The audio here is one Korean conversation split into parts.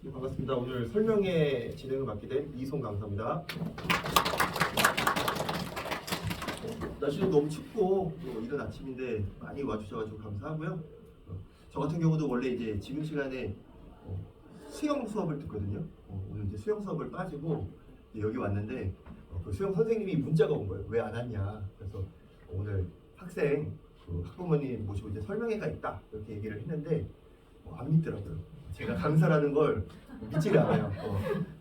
네, 반갑습니다. 오늘 설명회 진행을 맡게 된 이송 강사입니다. 날씨는 너무 춥고 또 이른 아침인데 많이 와주셔가지고 감사하고요. 저 같은 경우도 원래 이제 지금 시간에 수영 수업을 듣거든요. 오늘 이제 수영 수업을 빠지고 이제 여기 왔는데 그 수영 선생님이 문자가 온 거예요. 왜 안 왔냐? 그래서 오늘 학생 학부모님 모시고 이제 설명회가 있다 이렇게 얘기를 했는데 안 믿더라고요. 제가 강사라는 걸 믿지를 않아요.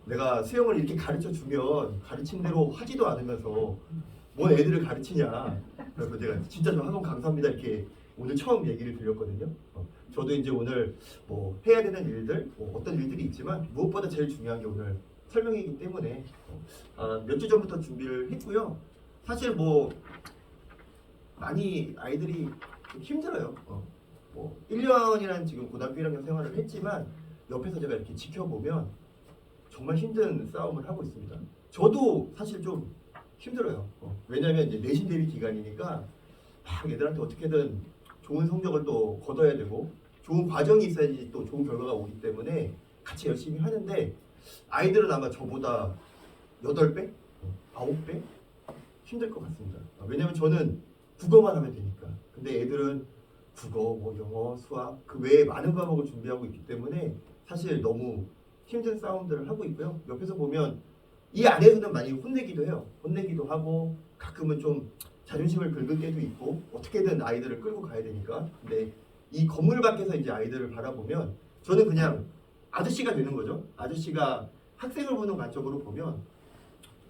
내가 수영을 이렇게 가르쳐 주면 가르친 대로 하지도 않으면서 뭔 애들을 가르치냐. 그래서 제가 진짜 저 학원 강사입니다 이렇게 오늘 처음 얘기를 드렸거든요. 저도 이제 오늘 뭐 해야 되는 일들, 어떤 일들이 있지만 무엇보다 제일 중요한 게 오늘 설명이기 때문에 몇 주 전부터 준비를 했고요. 사실 뭐 많이 아이들이 좀 힘들어요. 뭐 1년이라는 지금 고등학교 1학년 생활을 했지만 옆에서 제가 이렇게 지켜보면 정말 힘든 싸움을 하고 있습니다. 저도 사실 좀 힘들어요. 왜냐하면 이제 내신 대비 기간이니까 막 얘들한테 어떻게든 좋은 성적을 또 거둬야 되고 좋은 과정이 있어야지 또 좋은 결과가 오기 때문에 같이 열심히 하는데 아이들은 아마 저보다 8배? 9배? 힘들 것 같습니다. 왜냐하면 저는 국어만 하면 되니까. 근데 애들은 국어, 뭐 영어, 수학 그 외에 많은 과목을 준비하고 있기 때문에 사실 너무 힘든 싸움들을 하고 있고요. 옆에서 보면 이 안에서는 많이 혼내기도 해요. 혼내기도 하고 가끔은 좀 자존심을 긁을 때도 있고 어떻게든 아이들을 끌고 가야 되니까. 근데 이 건물 밖에서 이제 아이들을 바라보면 저는 그냥 아저씨가 되는 거죠. 아저씨가 학생을 보는 관점으로 보면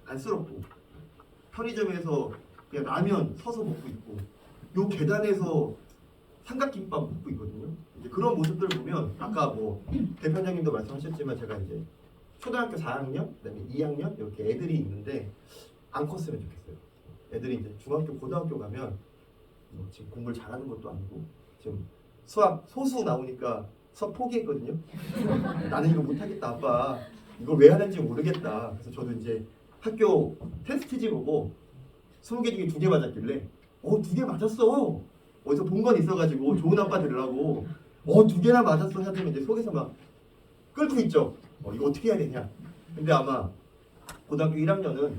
안쓰럽고 편의점에서 그냥 라면 서서 먹고 있고 요 계단에서 삼각김밥 먹고 있거든요. 이제 그런 모습들을 보면 아까 뭐 대표님도 말씀하셨지만 제가 이제 초등학교 4학년, 그다음에 2학년 이렇게 애들이 있는데 안 컸으면 좋겠어요. 애들이 이제 중학교, 고등학교 가면 뭐 지금 공부를 잘하는 것도 아니고 지금 수학 소수 나오니까 수학 포기했거든요. 나는 이거 못하겠다 아빠. 이걸 왜 하는지 모르겠다. 그래서 저도 이제 학교 테스트지 보고 20개 중에 2개 맞았길래 2개 맞았어. 어디서 본 건 있어가지고 좋은 아빠 되려고 2개나 맞았어 하더니 이제 속에서 막 끓고 있죠. 이거 어떻게 해야 되냐. 근데 아마 고등학교 1학년은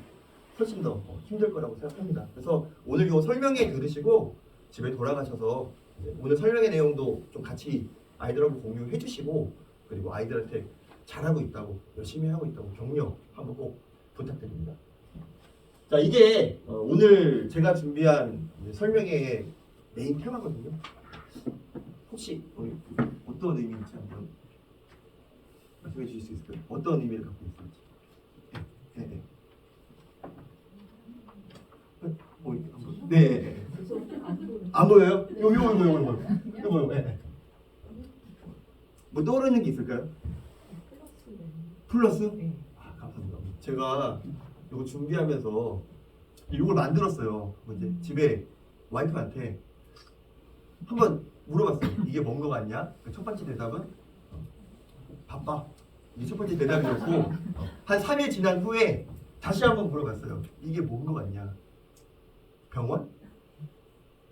훨씬 더 힘들 거라고 생각합니다. 그래서 오늘 이 설명회 들으시고 집에 돌아가셔서 오늘 설명회 내용도 좀 같이 아이들하고 공유해 주시고 그리고 아이들한테 잘하고 있다고 열심히 하고 있다고 격려 한번 꼭 부탁드립니다. 자, 이게 오늘 제가 준비한 설명회의 메인 테마거든요. 혹시 어떤 의미인지 한번 말씀해 주실 수 있을까요? 어떤 의미를 갖고 있을지. 네. 네. 안 보여요? 요거. 네. 뭐 떠오르는 게 있을까요? 플러스? 감사합니다. 제가 이거 준비하면서 이걸 만들었어요. 이제 집에 와이프한테 한번 물어봤어요. 이게 뭔 거 같냐? 첫 번째 대답은 바빠. 이게 첫 번째 대답이었고 한 3일 지난 후에 다시 한번 물어봤어요. 이게 뭔 거 같냐? 병원?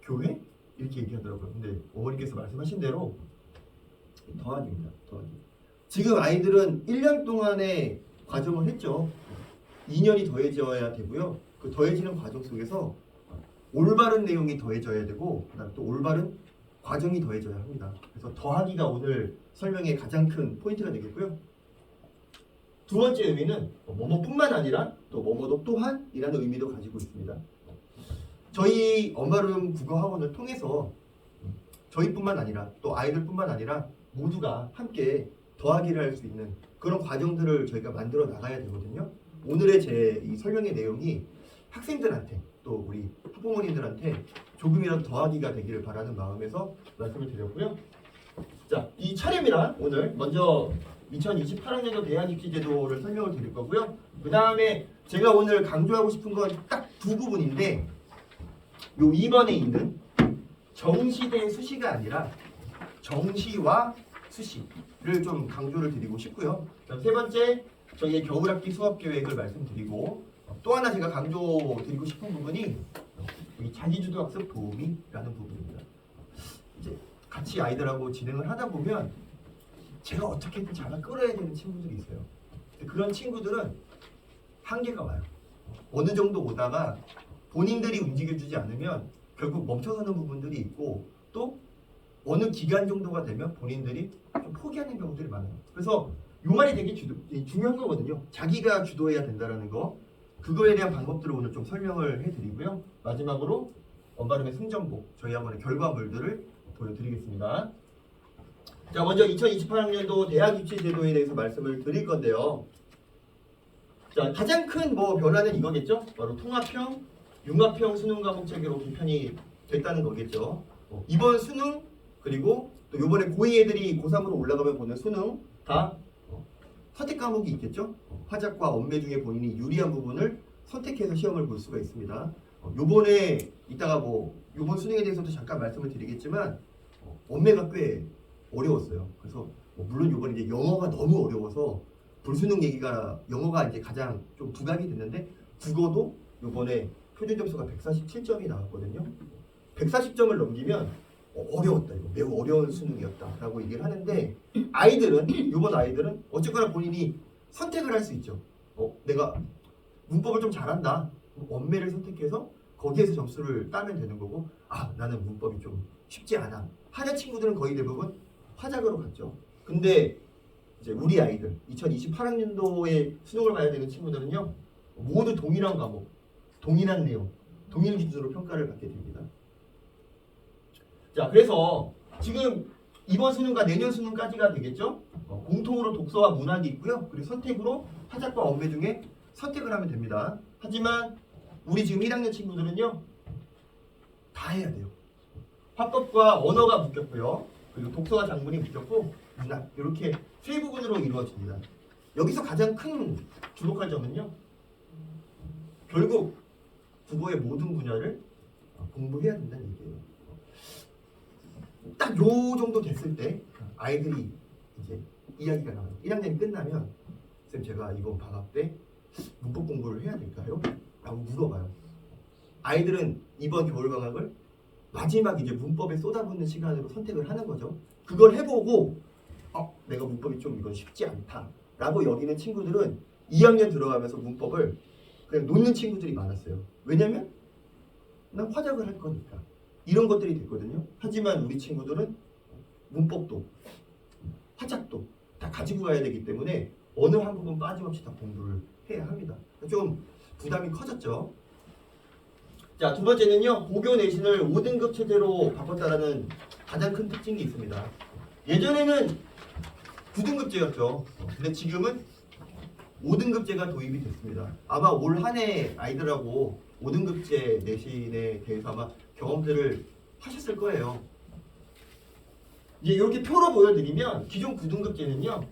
교회? 이렇게 얘기하더라고요. 근데 어머니께서 말씀하신 대로 더하기입니다. 더하기. 지금 아이들은 1년 동안의 과정을 했죠. 2년이 더해져야 되고요. 그 더해지는 과정 속에서 올바른 내용이 더해져야 되고 그다음 또 올바른 과정이 더해져야 합니다. 그래서 더하기가 오늘 설명의 가장 큰 포인트가 되겠고요. 두 번째 의미는 뭐뭐뿐만 아니라 또 뭐뭐도 또한이라는 의미도 가지고 있습니다. 저희 엄마룸 국어학원을 통해서 저희뿐만 아니라 또 아이들뿐만 아니라 모두가 함께 더하기를 할 수 있는 그런 과정들을 저희가 만들어 나가야 되거든요. 오늘의 제 이 설명의 내용이 학생들한테 또 우리 학부모님들한테 조금이라도 더하기가 되기를 바라는 마음에서 말씀을 드렸고요. 자, 이 차례입니다. 오늘 먼저 2028학년도 대안입시제도를 설명을 드릴 거고요. 그 다음에 제가 오늘 강조하고 싶은 건 딱 두 부분인데 요 2번에 있는 정시 대 수시가 아니라 정시와 수시를 좀 강조를 드리고 싶고요. 세 번째 저희의 겨울학기 수업계획을 말씀드리고 또 하나 제가 강조드리고 싶은 부분이 이 자기주도학습 도우미라는 부분입니다. 이제 같이 아이들하고 진행을 하다 보면 제가 어떻게든 잡아 끌어야 되는 친구들이 있어요. 근데 그런 친구들은 한계가 와요. 어느 정도 오다가 본인들이 움직여주지 않으면 결국 멈춰서는 부분들이 있고 또 어느 기간 정도가 되면 본인들이 좀 포기하는 경우들이 많아요. 그래서 이 말이 되게 중요한 거거든요. 자기가 주도해야 된다는 거. 그거에 대한 방법들을 오늘 좀 설명을 해드리고요. 마지막으로 원발음의 승전복 저희 학원의 결과물들을 보여드리겠습니다. 자, 먼저 2028학년도 대학 입시 제도에 대해서 말씀을 드릴 건데요. 자, 가장 큰 변화는 이거겠죠. 바로 통합형, 융합형 수능 과목 체계로 개편이 됐다는 거겠죠. 이번 수능 그리고 또 이번에 고2 애들이 고3으로 올라가면 보는 수능 다 선택 과목이 있겠죠. 화작과 언매 중에 본인이 유리한 부분을 선택해서 시험을 볼 수가 있습니다. 요번에 이따가 요번 수능에 대해서도 잠깐 말씀을 드리겠지만 언매가 꽤 어려웠어요. 그래서 물론 요번에 이제 영어가 너무 어려워서 불수능 얘기가 영어가 이제 가장 좀 부각이 됐는데 국어도 요번에 표준 점수가 147점이 나왔거든요. 140점을 넘기면 어려웠다, 이거 매우 어려운 수능이었다라고 얘기를 하는데 이번 아이들은 어쨌거나 본인이 선택을 할 수 있죠. 내가 문법을 좀 잘한다. 언매를 선택해서 거기에서 점수를 따면 되는 거고, 나는 문법이 좀 쉽지 않아. 하는 친구들은 거의 대부분 화작으로 갔죠. 근데 이제 우리 아이들 2028학년도에 수능을 봐야 되는 친구들은요, 모두 동일한 과목, 동일한 내용, 동일 기준으로 평가를 받게 됩니다. 자, 그래서 지금 이번 수능과 내년 수능까지가 되겠죠. 공통으로 독서와 문학이 있고요. 그리고 선택으로 화작과 언매 중에 선택을 하면 됩니다. 하지만 우리 지금 1학년 친구들은요, 다 해야 돼요. 화법과 언어가 묶였고요. 그리고 독서와 작문이 묶였고 문학, 이렇게 세 부분으로 이루어집니다. 여기서 가장 큰 주목할 점은요, 결국 국어의 모든 분야를 공부해야 된다는 얘기예요. 딱 요 정도 됐을 때 아이들이 이제 이야기가 나와요. 1학년이 끝나면 쌤, 제가 이번 방학 때 문법 공부를 해야 될까요? 라고 물어봐요. 아이들은 이번 겨울방학을 마지막 이제 문법에 쏟아붓는 시간으로 선택을 하는 거죠. 그걸 해보고 내가 문법이 좀 이건 쉽지 않다 라고 여기는 친구들은 2학년 들어가면서 문법을 그냥 놓는 친구들이 많았어요. 왜냐면 난 화작을 할 거니까 이런 것들이 됐거든요. 하지만 우리 친구들은 문법도 화작도 다 가지고 가야 되기 때문에 어느 한 부분 빠짐없이 다 공부를 해야 합니다. 좀 부담이 커졌죠. 자, 두 번째는요, 고교 내신을 5등급 체제로 바꿨다라는 가장 큰 특징이 있습니다. 예전에는 9등급제였죠. 근데 지금은 5등급제가 도입이 됐습니다. 아마 올 한 해 아이들하고 5등급제 내신에 대해서 아마 경험들을 하셨을 거예요. 이제 이렇게 표로 보여드리면 기존 9등급제는요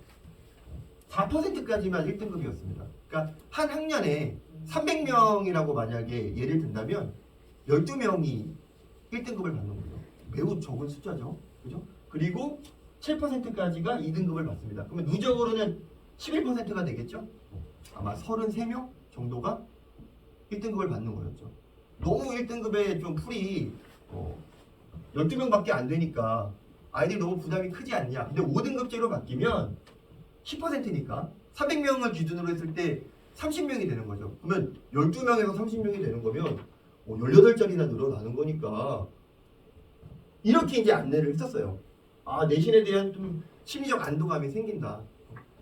4%까지만 1등급이었습니다. 그러니까 한 학년에 300명이라고 만약에 예를 든다면 12명이 1등급을 받는 거죠. 매우 적은 숫자죠. 그죠? 그리고 7%까지가 2등급을 받습니다. 그러면 누적으로는 11%가 되겠죠? 아마 33명 정도가 1등급을 받는 거였죠. 너무 1등급에 좀 풀이 12명밖에 안 되니까 아이들이 너무 부담이 크지 않냐. 근데 5등급제로 바뀌면 10%니까 300명을 기준으로 했을 때 30명이 되는 거죠. 그러면 12명에서 30명이 되는 거면 18자리나 늘어나는 거니까 이렇게 이제 안내를 했었어요. 내신에 대한 좀 심리적 안도감이 생긴다.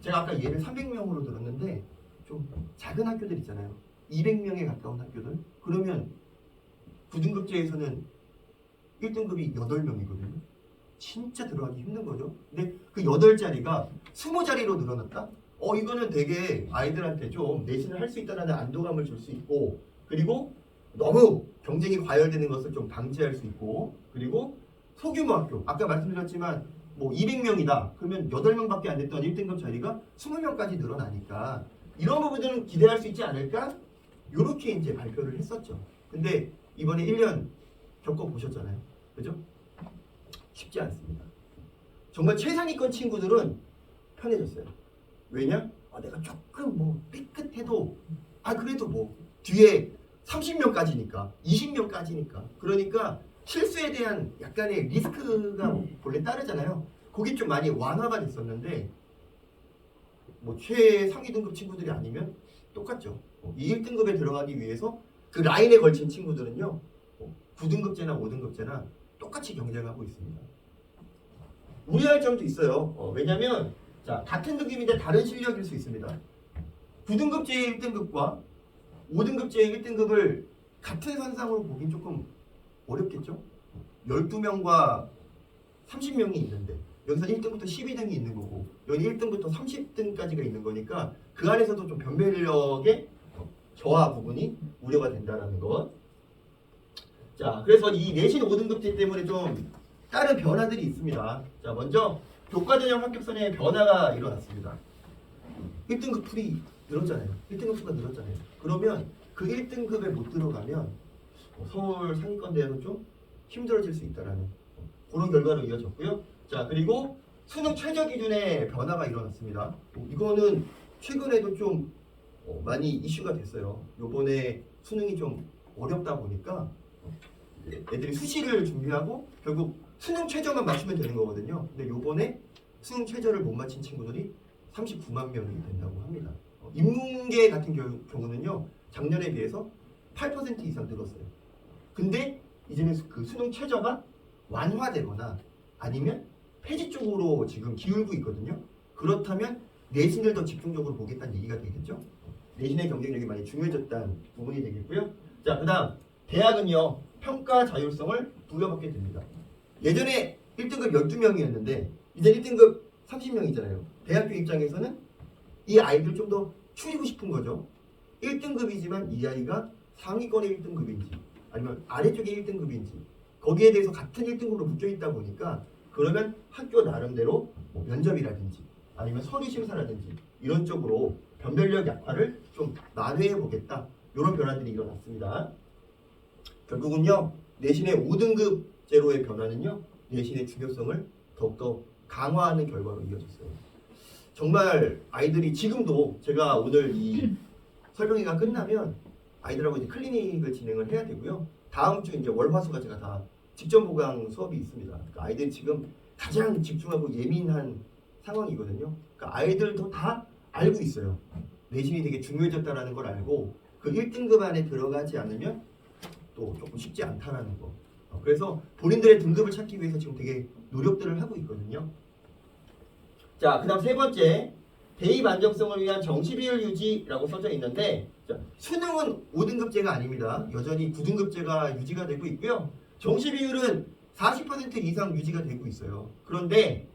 제가 아까 예를 300명으로 들었는데 좀 작은 학교들 있잖아요. 200명에 가까운 학교들. 그러면 9등급제에서는 1등급이 8명이거든요. 진짜 들어가기 힘든 거죠. 근데 그 8자리가 20자리로 늘어났다? 이거는 되게 아이들한테 좀 내신을 할 수 있다는 안도감을 줄 수 있고, 그리고 너무 경쟁이 과열되는 것을 좀 방지할 수 있고, 그리고 소규모 학교, 아까 말씀드렸지만 200명이다. 그러면 8명밖에 안 됐던 1등급 자리가 20명까지 늘어나니까 이런 부분들은 기대할 수 있지 않을까? 이렇게 이제 발표를 했었죠. 근데 이번에 1년 겪어보셨잖아요. 그죠? 쉽지 않습니다. 정말 최상위권 친구들은 편해졌어요. 왜냐? 내가 조금 삐끗해도 그래도 뒤에 30명까지니까 20명까지니까 그러니까 실수에 대한 약간의 리스크가 본래 따르잖아요. 거기 좀 많이 완화가 됐었는데 뭐 최상위 등급 친구들이 아니면 똑같죠. 이 1등급에 들어가기 위해서 그 라인에 걸친 친구들은요 9등급제나 5등급제나 똑같이 경쟁하고 있습니다. 우려할 점도 있어요. 왜냐면 자 같은 등급인데 다른 실력일 수 있습니다. 9등급제의 1등급과 5등급제의 1등급을 같은 선상으로 보긴 조금 어렵겠죠? 12명과 30명이 있는데 여기서 1등부터 12등이 있는 거고 여기 1등부터 30등까지가 있는 거니까 그 안에서도 좀 변별력의 저하 부분이 우려가 된다는 것. 자, 그래서 이 내신 5등급제 때문에 좀 다른 변화들이 있습니다. 자, 먼저 교과전형 합격선에 변화가 일어났습니다. 1등급 풀이 늘었잖아요. 1등급 수가 늘었잖아요. 그러면 그 1등급에 못 들어가면 서울 상위권대에서 좀 힘들어질 수 있다라는 그런 결과로 이어졌고요. 자, 그리고 수능 최저 기준에 변화가 일어났습니다. 이거는 최근에도 좀 많이 이슈가 됐어요. 요번에 수능이 좀 어렵다 보니까 애들이 수시를 준비하고 결국 수능 최저만 맞추면 되는 거거든요. 근데 요번에 수능 최저를 못 맞힌 친구들이 39만 명이 된다고 합니다. 인문계 같은 경우는요 작년에 비해서 8% 이상 늘었어요. 근데 이제는 그 수능 최저가 완화되거나 아니면 폐지 쪽으로 지금 기울고 있거든요. 그렇다면 내신을 더 집중적으로 보겠다는 얘기가 되겠죠. 내신의 경쟁력이 많이 중요해졌다는 부분이 되겠고요. 자, 그다음 대학은요 평가 자율성을 부여받게 됩니다. 예전에 1등급 12명이었는데 이제 1등급 30명이잖아요. 대학교 입장에서는 이 아이들을 좀 더 추리고 싶은 거죠. 1등급이지만 이 아이가 상위권의 1등급인지 아니면 아래쪽의 1등급인지 거기에 대해서 같은 1등급으로 묶여있다 보니까 그러면 학교 나름대로 뭐 면접이라든지 아니면 서류 심사라든지 이런 쪽으로 변별력 약화를 좀 만회해 보겠다. 이런 변화들이 일어났습니다. 결국은요 내신의 5등급제로의 변화는요 내신의 중요성을 더욱더 강화하는 결과로 이어졌어요. 정말 아이들이 지금도 제가 오늘 이 설명회가 끝나면 아이들하고 이제 클리닉을 진행을 해야 되고요. 다음 주 이제 월화수가 제가 다 직전 보강 수업이 있습니다. 그러니까 아이들이 지금 가장 집중하고 예민한 상황이거든요. 그러니까 아이들도 다 알고 있어요. 내신이 되게 중요해졌다는 걸 알고 그 1등급 안에 들어가지 않으면 또 조금 쉽지 않다라는 거. 그래서 본인들의 등급을 찾기 위해서 지금 되게 노력들을 하고 있거든요. 자, 그 다음 세 번째 대입 안정성을 위한 정시 비율 유지라고 써져 있는데 자, 수능은 5등급제가 아닙니다. 여전히 9등급제가 유지가 되고 있고요. 정시 비율은 40% 이상 유지가 되고 있어요. 그런데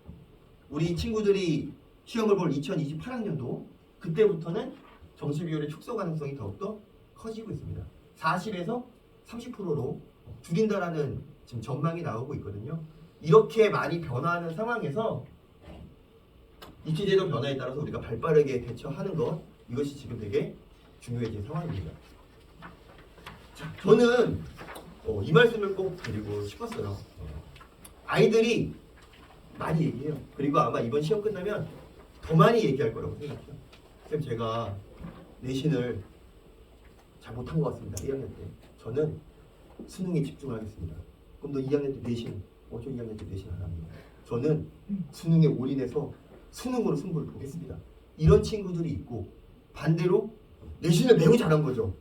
우리 친구들이 시험을 볼 2028학년도 그때부터는 정시 비율의 축소 가능성이 더욱더 커지고 있습니다. 40에서 30%로 줄인다라는 지금 전망이 나오고 있거든요. 이렇게 많이 변화하는 상황에서 입시제도 변화에 따라서 우리가 발빠르게 대처하는 것 이것이 지금 되게 중요해진 상황입니다. 자, 저는 이 말씀을 꼭 드리고 싶었어요. 아이들이 많이 얘기해요. 그리고 아마 이번 시험 끝나면 더 많이 얘기할 거라고 생각해요. 쌤 제가 내신을 잘 못한 것 같습니다. 1학년 때. 저는 수능에 집중하겠습니다. 그럼 너 2학년 때 내신, 저 2학년 때 내신 안 합니다. 저는 수능에 올인해서 수능으로 승부를 보겠습니다. 이런 친구들이 있고 반대로 내신을 매우 잘한 거죠.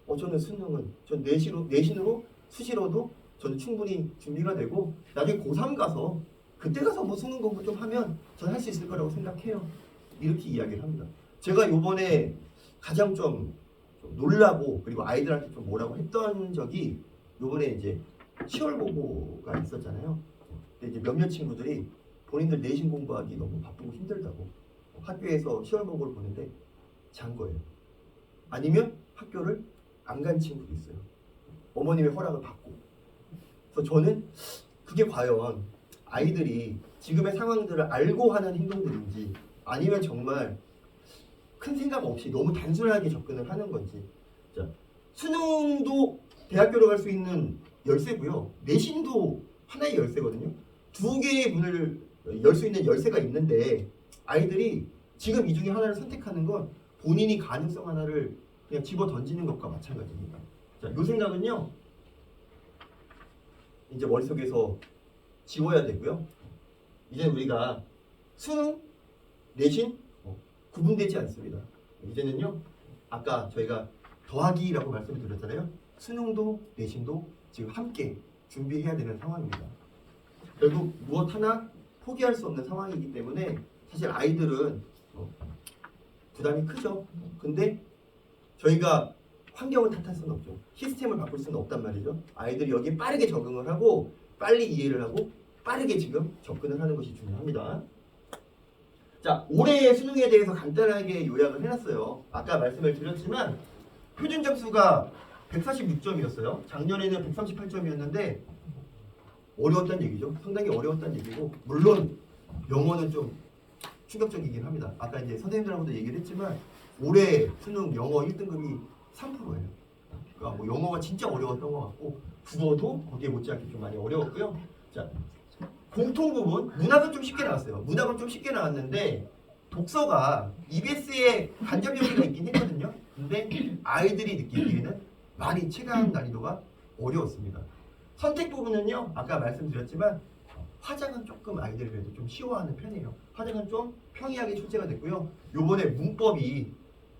저는 수능은 전 내신으로 수시로도 저는 충분히 준비가 되고 나중에 고3 가서 그때 가서 뭐 수능 공부 좀 하면 저는 할 수 있을 거라고 생각해요. 이렇게 이야기를 합니다. 제가 요번에 가장 좀 놀라고 그리고 아이들한테 좀 뭐라고 했던 적이 요번에 이제 10월 보고가 있었잖아요. 근데 이제 몇몇 친구들이 본인들 내신 공부하기 너무 바쁘고 힘들다고 학교에서 시험 보고를 보는데 잔 거예요. 아니면 학교를 안 간 친구도 있어요. 어머님의 허락을 받고. 그래서 저는 그게 과연 아이들이 지금의 상황들을 알고 하는 행동들인지 아니면 정말 큰 생각 없이 너무 단순하게 접근을 하는 건지. 자, 수능도 대학교로 갈 수 있는 열쇠고요. 내신도 하나의 열쇠거든요. 두 개의 문을 열 수 있는 열쇠가 있는데 아이들이 지금 이 중에 하나를 선택하는 건 본인이 가능성 하나를 그냥 집어 던지는 것과 마찬가지입니다. 자, 이 생각은요 이제 머릿속에서 지워야 되고요. 이제 우리가 수능, 내신 구분되지 않습니다. 이제는요, 아까 저희가 더하기라고 말씀을 드렸잖아요. 수능도 내신도 지금 함께 준비해야 되는 상황입니다. 결국 무엇 하나 포기할 수 없는 상황이기 때문에 사실 아이들은 부담이 크죠. 근데 저희가 환경을 탓할 수는 없죠. 시스템을 바꿀 수는 없단 말이죠. 아이들이 여기에 빠르게 적응을 하고 빨리 이해를 하고 빠르게 지금 접근을 하는 것이 중요합니다. 자, 올해의 수능에 대해서 간단하게 요약을 해놨어요. 아까 말씀을 드렸지만 표준 점수가 146점이었어요. 작년에는 138점이었는데 어려웠다는 얘기죠. 상당히 어려웠다는 얘기고, 물론 영어는 좀 충격적이긴 합니다. 아까 이제 선생님들하고도 얘기를 했지만 올해 수능 영어 1등급이 3%예요. 그러니까 뭐 영어가 진짜 어려웠던 것 같고 국어도 거기에 못지않게 좀 많이 어려웠고요. 자, 공통 부분 문학은 좀 쉽게 나왔어요. 문학은 좀 쉽게 나왔는데 독서가 EBS에 간접 요소가 있긴 했거든요. 근데 아이들이 느끼기에는 많이 체감 난이도가 어려웠습니다. 선택 부분은요, 아까 말씀드렸지만 화장은 조금 아이들이 그래도 좀 쉬워하는 편이에요. 화장은 좀 평이하게 출제가 됐고요. 요번에 문법이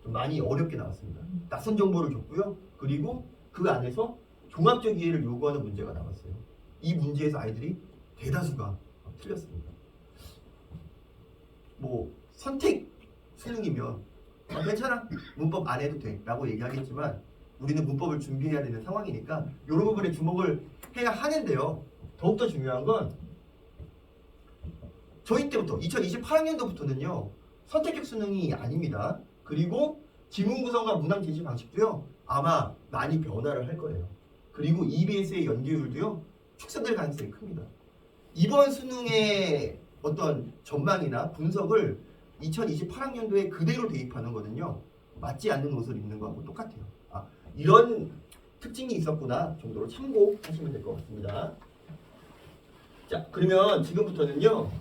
좀 많이 어렵게 나왔습니다. 낯선 정보를 줬고요. 그리고 그 안에서 종합적 이해를 요구하는 문제가 나왔어요. 이 문제에서 아이들이 대다수가 틀렸습니다. 뭐 선택 수능이면 괜찮아, 문법 안 해도 돼 라고 얘기하겠지만 우리는 문법을 준비해야 되는 상황이니까 이런 부분에 주목을 해야 하는데요. 더욱더 중요한 건 저희 때부터 2028학년도부터는요 선택적 수능이 아닙니다. 그리고 지문 구성과 문항 제시 방식도요 아마 많이 변화를 할 거예요. 그리고 EBS의 연계율도요 축소될 가능성이 큽니다. 이번 수능의 어떤 전망이나 분석을 2028학년도에 그대로 대입하는 거는요 맞지 않는 옷을 입는 거하고 똑같아요. 아, 이런 특징이 있었구나 정도로 참고하시면 될 것 같습니다. 자, 그러면 지금부터는요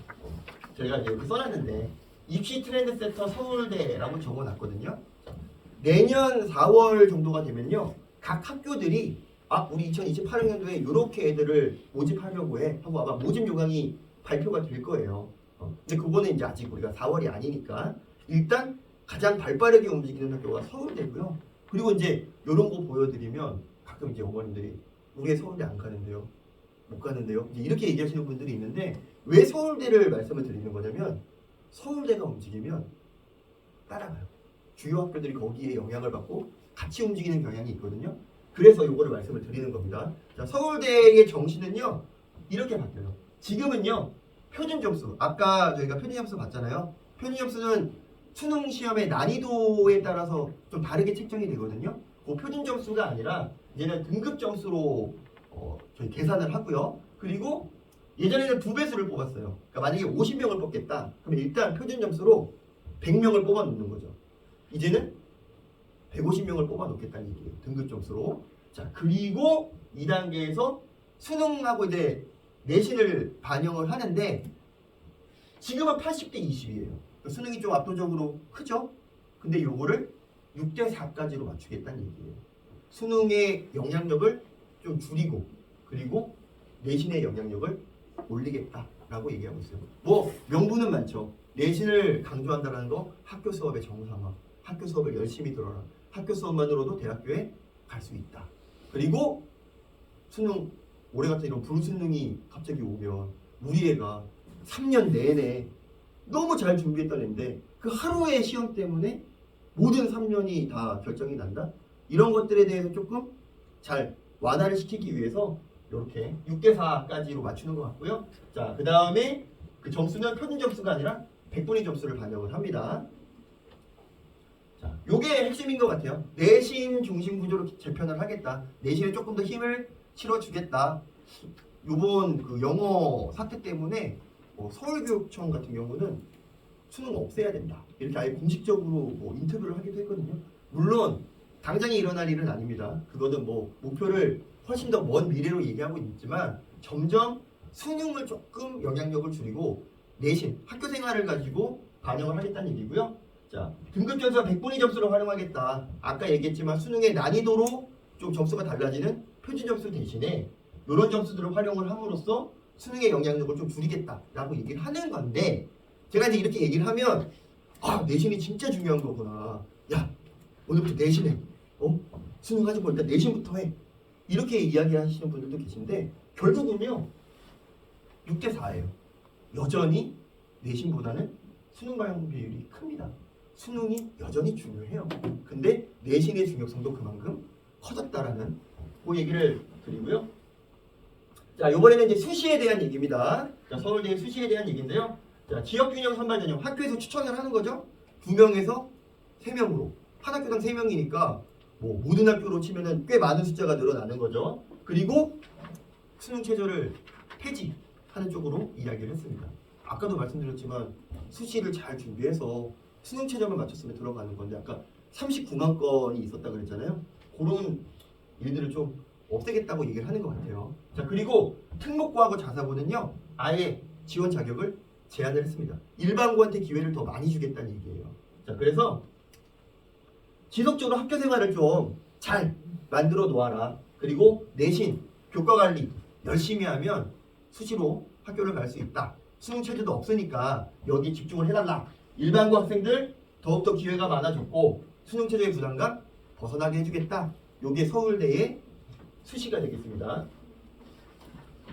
저희가 이렇게 써놨는데 입시 트렌드 세터 서울대라고 적어놨거든요. 내년 4월 정도가 되면요 각 학교들이 우리 2028학년도에 이렇게 애들을 모집하려고 해 하고 아마 모집 요강이 발표가 될 거예요. 근데 그거는 이제 아직 우리가 4월이 아니니까 일단 가장 발빠르게 움직이는 학교가 서울대고요. 그리고 이제 이런 거 보여드리면 가끔 이제 어머님들이 우리 애 서울대 안 가는데요, 못 가는데요, 이제 이렇게 얘기하시는 분들이 있는데 왜 서울대를 말씀을 드리는 거냐면 서울대가 움직이면 따라가요. 주요 학교들이 거기에 영향을 받고 같이 움직이는 경향이 있거든요. 그래서 이거를 말씀을 드리는 겁니다. 자, 서울대의 정신은요 이렇게 바뀌어요. 지금은요 표준 점수, 아까 저희가 표준 점수 봤잖아요. 표준 점수는 수능 시험의 난이도에 따라서 좀 다르게 책정이 되거든요. 그 표준 점수가 아니라 이제는 등급 점수로 저희 계산을 하고요. 그리고 예전에는 2배수를 뽑았어요. 그러니까 만약에 50명을 뽑겠다 그러면 일단 표준 점수로 100명을 뽑아 놓는 거죠. 이제는 150명을 뽑아 놓겠다는 얘기예요. 등급 점수로. 자, 그리고 2단계에서 수능하고 이제 내신을 반영을 하는데 지금은 80대 20이에요. 수능이 좀 압도적으로 크죠? 근데 요거를 6대 4까지로 맞추겠다는 얘기예요. 수능의 영향력을 좀 줄이고 그리고 내신의 영향력을 올리겠다라고 얘기하고 있어요. 뭐 명분은 많죠. 내신을 강조한다는 거 학교 수업의 정상화, 학교 수업을 열심히 들어라. 학교 수업만으로도 대학교에 갈 수 있다. 그리고 수능 올해 같은 이런 불수능이 갑자기 오면 우리 애가 3년 내내 너무 잘 준비했던 애인데 그 하루의 시험 때문에 모든 3년이 다 결정이 난다? 이런 것들에 대해서 조금 잘 완화를 시키기 위해서 이렇게 6대 4까지로 맞추는 것 같고요. 자, 그 다음에 그 점수는 표준 점수가 아니라 100분위 점수를 반영을 합니다. 자, 요게 핵심인 것 같아요. 내신 중심 구조로 재편을 하겠다. 내신에 조금 더 힘을 실어주겠다. 요번 그 영어 사태 때문에 서울교육청 같은 경우는 수능 없애야 된다. 이렇게 아예 공식적으로 인터뷰를 하기도 했거든요. 물론 당장에 일어날 일은 아닙니다. 그거는 목표를 훨씬 더 먼 미래로 얘기하고 있지만 점점 수능을 조금 영향력을 줄이고 내신, 학교 생활을 가지고 반영을 하겠다는 얘기고요. 자, 등급 점수와 100분위 점수를 활용하겠다. 아까 얘기했지만 수능의 난이도로 좀 점수가 달라지는 표준 점수 대신에 이런 점수들을 활용을 함으로써 수능의 영향력을 좀 줄이겠다라고 얘기를 하는 건데 제가 이제 이렇게 얘기를 하면 내신이 진짜 중요한 거구나. 야 오늘부터 내신해. 수능 하지 뭐 일단 내신부터 해. 이렇게 이야기하시는 분들도 계신데 결국은요 6대 4예요. 여전히 내신보다는 수능 반영 비율이 큽니다. 수능이 여전히 중요해요. 근데 내신의 중요성도 그만큼 커졌다라는 그 얘기를 드리고요. 자, 이번에는 이제 수시에 대한 얘기입니다. 자, 서울대 수시에 대한 얘기인데요. 자, 지역균형 선발 전형 학교에서 추천을 하는 거죠. 2명에서 3명으로 한 학교당 3명이니까 뭐 모든 학교로 치면은 꽤 많은 숫자가 늘어나는 거죠. 그리고 수능 최저를 폐지하는 쪽으로 이야기를 했습니다. 아까도 말씀드렸지만 수시를 잘 준비해서 수능 최저만 맞췄으면 들어가는 건데 아까 39만 건이 있었다 그랬잖아요. 그런 일들을 좀 없애겠다고 얘기를 하는 것 같아요. 자, 그리고 특목고하고 자사고는요 아예 지원 자격을 제한을 했습니다. 일반고한테 기회를 더 많이 주겠다는 얘기예요. 자, 그래서 지속적으로 학교 생활을 좀 잘 만들어 놓아라. 그리고 내신, 교과 관리 열심히 하면 수시로 학교를 갈 수 있다. 수능 체제도 없으니까 여기 집중을 해달라. 일반고 학생들 더욱더 기회가 많아졌고 수능 체제의 부담감 벗어나게 해주겠다. 요게 서울대의 수시가 되겠습니다.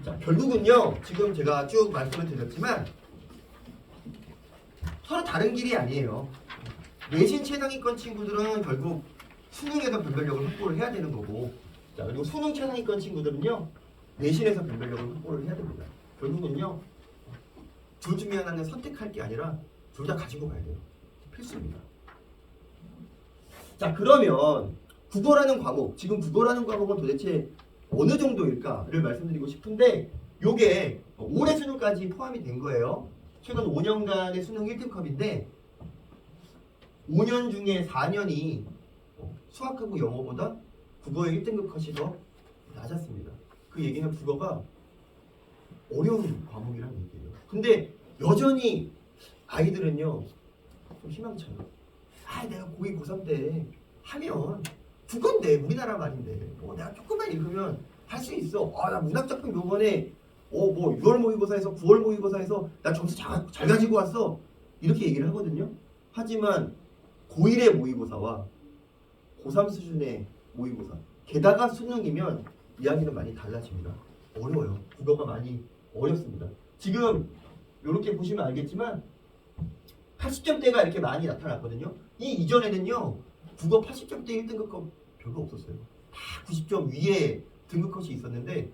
자, 결국은요 지금 제가 쭉 말씀을 드렸지만 서로 다른 길이 아니에요. 내신 최상위권 친구들은 결국 수능에서 변별력을 확보를 해야 되는 거고, 자, 그리고 수능 최상위권 친구들은요 내신에서 변별력을 확보를 해야 됩니다. 결국은요 둘 중에 하나는 선택할 게 아니라 둘 다 가지고 가야 돼요. 필수입니다. 자, 그러면 국어라는 과목, 지금 국어라는 과목은 도대체 어느 정도일까를 말씀드리고 싶은데 요게 올해 수능까지 포함이 된 거예요. 최근 5년간의 수능 1등급인데 5년 중에 4년이 수학하고 영어보다 국어의 1등급 컷이 더 낮았습니다. 그 얘기는 국어가 어려운 과목이라는 얘기예요. 근데 여전히 아이들은요 좀 희망차요. 내가 고2, 고3 때 하면 국어인데 우리나라 말인데 내가 조금만 읽으면 할 수 있어. 나 문학작품 요번에 뭐 6월 모의고사에서 9월 모의고사에서 나 점수 잘 가지고 왔어. 이렇게 얘기를 하거든요. 하지만 고1의 모의고사와 고3 수준의 모의고사 게다가 수능이면 이야기는 많이 달라집니다. 어려워요. 국어가 많이 어렵습니다. 지금 이렇게 보시면 알겠지만 80점대가 이렇게 많이 나타났거든요. 이 이전에는요 국어 80점대 1등급 컷 별로 없었어요. 다 90점 위에 등급 컷이 있었는데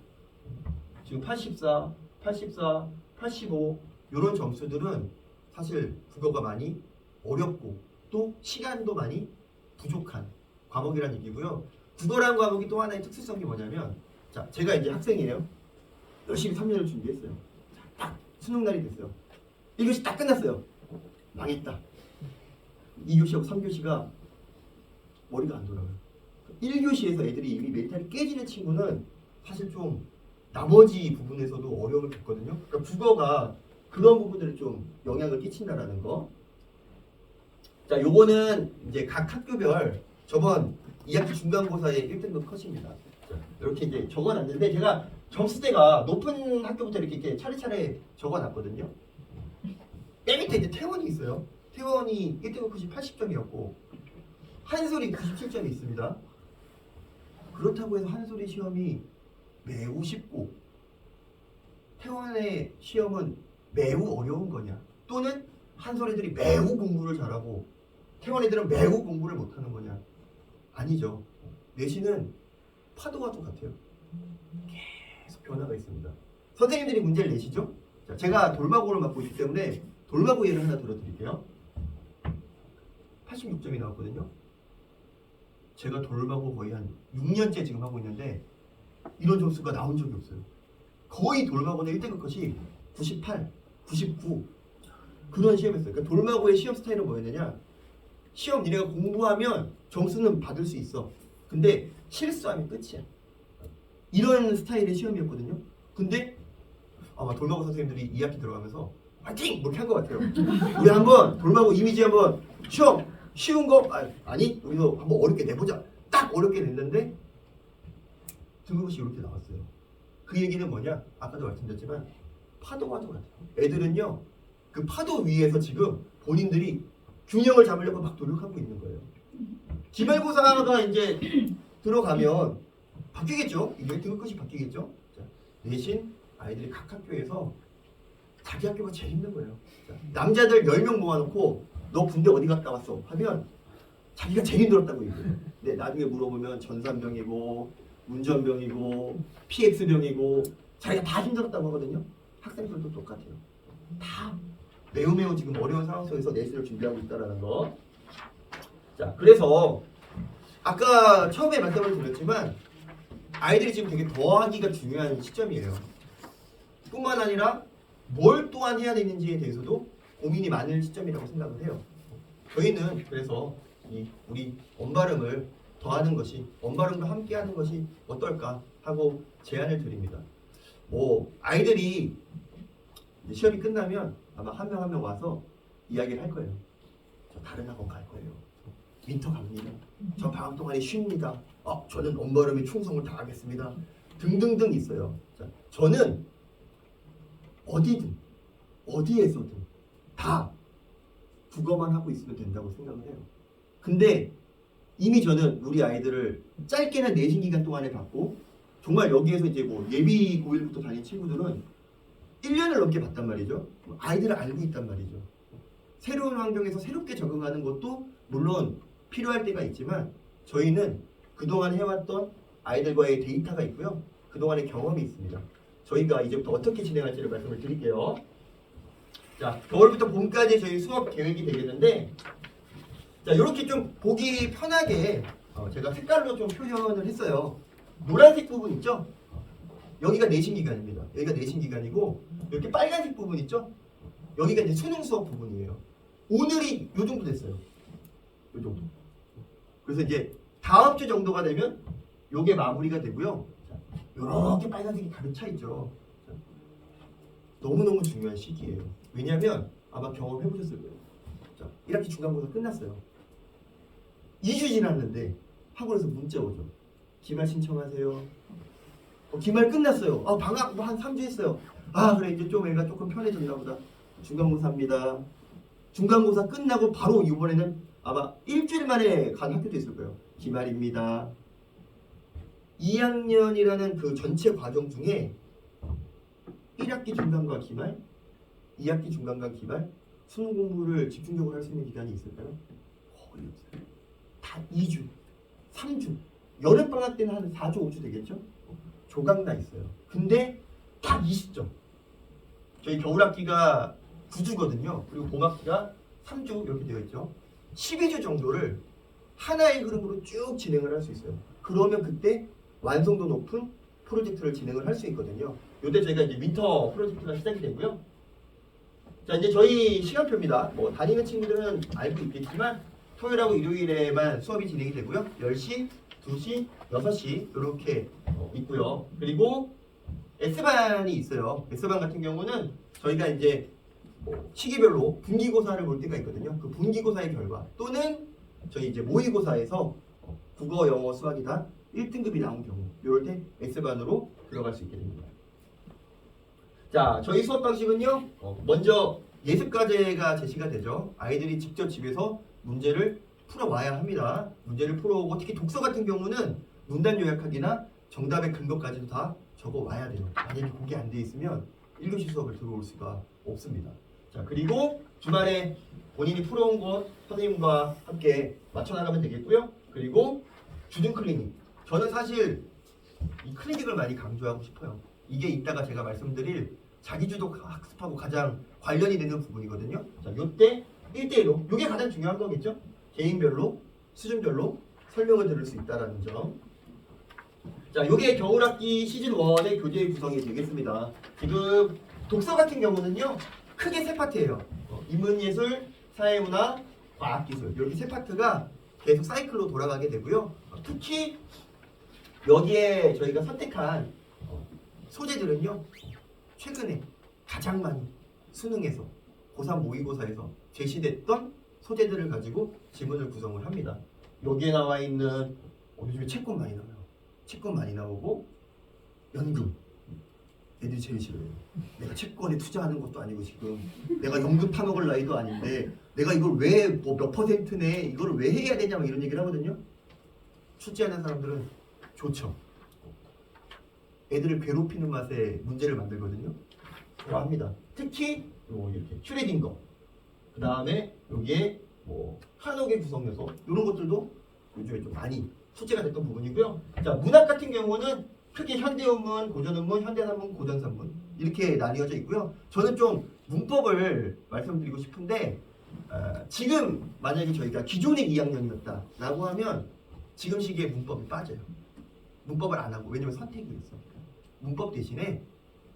지금 84, 84, 85 이런 점수들은 사실 국어가 많이 어렵고 또 시간도 많이 부족한 과목이라는 얘기고요. 국어라는 과목이 또 하나의 특수성이 뭐냐면, 자, 제가 이제 학생이에요. 열심히 3년을 준비했어요. 자, 딱 수능 날이 됐어요. 1교시 딱 끝났어요. 망했다. 2교시하고 3교시가 머리가 안 돌아가요. 1교시에서 애들이 이미 멘탈이 깨지는 친구는 사실 좀 나머지 부분에서도 어려움을 겪거든요. 그러니까 국어가 그런 부분들을 좀 영향을 끼친다라는 거. 자, 요거는 이제 각 학교별 저번 2학기 중간고사의 1등급 컷입니다. 자, 이렇게 이제 적어놨는데 제가 점수대가 높은 학교부터 이렇게 차례차례 적어놨거든요. 맨 밑에 이제 태원이 있어요. 태원이 1등급 컷이 80점이었고 한솔이 97점이 있습니다. 그렇다고 해서 한솔이 시험이 매우 쉽고 태원의 시험은 매우 어려운 거냐, 또는 한솔 애들이 매우 공부를 잘하고 태원 애들은 매우 공부를 못하는 거냐? 아니죠. 내신은 파도와 똑같아요. 계속 변화가 있습니다. 선생님들이 문제를 내시죠? 자, 제가 돌마고를 맡고 있기 때문에 돌마고 예를 하나 들어드릴게요. 86점이 나왔거든요. 제가 돌마고 거의 한 6년째 지금 하고 있는데 이런 점수가 나온 적이 없어요. 거의 돌마고는 1등급 컷이 98, 99 그런 시험이었어요. 그러니까 돌마고의 시험 스타일은 뭐였느냐? 시험 니네가 공부하면 점수는 받을 수 있어. 근데 실수하면 끝이야. 이런 스타일의 시험이었거든요. 근데 아마 돌마고 선생님들이 2학기 들어가면서 화이팅! 이렇게 한 것 같아요. 우리 한번 돌마고 이미지 한번 시험 쉬운 거 아니 우리도 한번 어렵게 내보자. 딱 어렵게 냈는데 등급이 이렇게 나왔어요. 그 얘기는 뭐냐? 아까도 말씀드렸지만 파도와도 같아요. 애들은요 그 파도 위에서 지금 본인들이 균형을 잡으려고 막 노력하고 있는 거예요. 기말고사가 이제 들어가면 바뀌겠죠. 이게 등급컷이 바뀌겠죠. 자, 내신 아이들이 각 학교에서 자기 학교가 제일 힘든 거예요. 자, 남자들 10명 모아놓고 너 군대 어디 갔다 왔어? 하면 자기가 제일 힘들었다고 얘기해요. 근데 나중에 물어보면 전산병이고 운전병이고 PX병이고 자기가 다 힘들었다고 하거든요. 학생들도 똑같아요. 다 매우 지금 어려운 상황 속에서 내신을 준비하고 있다는 거. 자, 그래서 아까 처음에 말씀을 드렸지만 아이들이 지금 되게 더하기가 중요한 시점이에요. 뿐만 아니라 뭘 또한 해야 되는지에 대해서도 고민이 많은 시점이라고 생각을 해요. 저희는 그래서 우리 언발음을 더하는 것이, 언발음과 함께 하는 것이 어떨까 하고 제안을 드립니다. 아이들이 시험이 끝나면 아마 한 명 한 명 와서 이야기를 할 거예요. 저 다른 학원 갈 거예요. 윈터 갑니다. 저 방학 동안에 쉽니다. 저는 언발음에 충성을 다하겠습니다. 등등등 있어요. 자, 저는 어디든 어디에서든 다 국어만 하고 있으면 된다고 생각을 해요. 근데 이미 저는 우리 아이들을 짧게는 내신 기간 동안에 봤고 정말 여기에서 이제 뭐 예비 고1부터 다닌 친구들은 1년을 넘게 봤단 말이죠. 아이들을 알고 있단 말이죠. 새로운 환경에서 새롭게 적응하는 것도 물론 필요할 때가 있지만 저희는 그동안 해왔던 아이들과의 데이터가 있고요. 그동안의 경험이 있습니다. 저희가 이제부터 어떻게 진행할지를 말씀을 드릴게요. 자, 겨울부터 봄까지 저희 수업 계획이 되겠는데 자, 이렇게 좀 보기 편하게 제가 색깔로 좀 표현을 했어요. 노란색 부분 있죠? 여기가 내신 기간입니다. 여기가 내신 기간이고 이렇게 빨간색 부분 있죠? 여기가 이제 수능 수업 부분이에요. 오늘이 요 정도 됐어요. 요 정도. 그래서 이제 다음 주 정도가 되면 요게 마무리가 되고요. 자, 요렇게 빨간색이 가득 차 있죠. 자, 너무너무 중요한 시기예요. 왜냐하면 아마 경험해 보셨을 거예요. 자, 1학기 중간고사 끝났어요. 2주 지났는데 학원에서 문자 오죠. 기말 신청하세요. 기말 끝났어요. 방학 한 3주 했어요. 그래 이제 좀 애가 조금 편해졌나 보다. 중간고사입니다. 중간고사 끝나고 바로 이번에는 아마 일주일 만에 간 학교도 있을 거예요. 기말입니다. 2학년이라는 그 전체 과정 중에 1학기 중간과 기말, 2학기 중간과 기말, 수능 공부를 집중적으로 할 수 있는 기간이 있을까요? 거의 없어요. 다 2주, 3주, 여름방학 때는 한 4주, 5주 되겠죠? 조각나 있어요. 근데 딱 이 시점. 저희 겨울학기가 9주거든요. 그리고 봄학기가 3주 이렇게 되어 있죠. 12주 정도를 하나의 흐름으로 쭉 진행을 할 수 있어요. 그러면 그때 완성도 높은 프로젝트를 진행을 할 수 있거든요. 이때 저희가 이제 윈터 프로젝트가 시작이 되고요. 자, 이제 저희 시간표입니다. 다니는 친구들은 알고 있겠지만 토요일하고 일요일에만 수업이 진행이 되고요. 10시, 2시, 6시 이렇게 있고요. 그리고 S반이 있어요. S반 같은 경우는 저희가 이제 시기별로 분기고사를 볼 때가 있거든요. 그 분기고사의 결과 또는 저희 이제 모의고사에서 국어, 영어, 수학이 다 1등급이 나온 경우 이럴 때 S반으로 들어갈 수 있게 됩니다. 자, 저희 수업 방식은요. 먼저 예습과제가 제시가 되죠. 아이들이 직접 집에서 문제를 풀어와야 합니다. 문제를 풀어오고 특히 독서 같은 경우는 문단 요약하기나 정답의 근거까지도 다 적어와야 돼요. 만약에 그게 안 돼 있으면 1교시 수업을 들어올 수가 없습니다. 자, 그리고 주말에 본인이 풀어온 것 선생님과 함께 맞춰나가면 되겠고요. 그리고 주중 클리닉. 저는 사실 이 클리닉을 많이 강조하고 싶어요. 이게 이따가 제가 말씀드릴 자기주도 학습하고 가장 관련이 되는 부분이거든요. 자, 요때 1대1로 이게 가장 중요한 거겠죠. 개인별로, 수준별로 설명을 들을 수 있다는 점. 자, 요게 겨울학기 시즌 1의 교재 구성이 되겠습니다. 지금 독서 같은 경우는요. 크게 세 파트예요. 인문예술, 사회문화, 과학기술 이렇게 세 파트가 계속 사이클로 돌아가게 되고요. 특히 여기에 저희가 선택한 소재들은요. 최근에 가장 많이 수능에서 고3 모의고사에서 제시됐던 소재들을 가지고 지문을 구성을 합니다. 여기에 나와 있는 요즘에 채권 많이 나와요. 채권 많이 나오고 연금, 애들이 제일 싫어요. 내가 채권에 투자하는 것도 아니고 지금 내가 연금 타먹을 나이도 아닌데 내가 이걸 왜 뭐 몇 퍼센트네 이걸 왜 해야 되냐 막 이런 얘기를 하거든요. 출제하는 사람들은 좋죠. 애들을 괴롭히는 맛에 문제를 만들거든요. 좋아합니다. 특히 이렇게 슈레딩거, 그 다음에 여기에 뭐 한옥의 구성 요소 이런 것들도 요즘에 좀 많이 숙제가 됐던 부분이고요. 자, 문학 같은 경우는 크게 현대문문, 고전문문, 현대산문, 고전산문 이렇게 나뉘어져 있고요. 저는 좀 문법을 말씀드리고 싶은데 지금 만약에 저희가 기존의 2학년이었다라고 하면 지금 시기에 문법이 빠져요. 문법을 안 하고 왜냐면 선택이 있어. 문법 대신에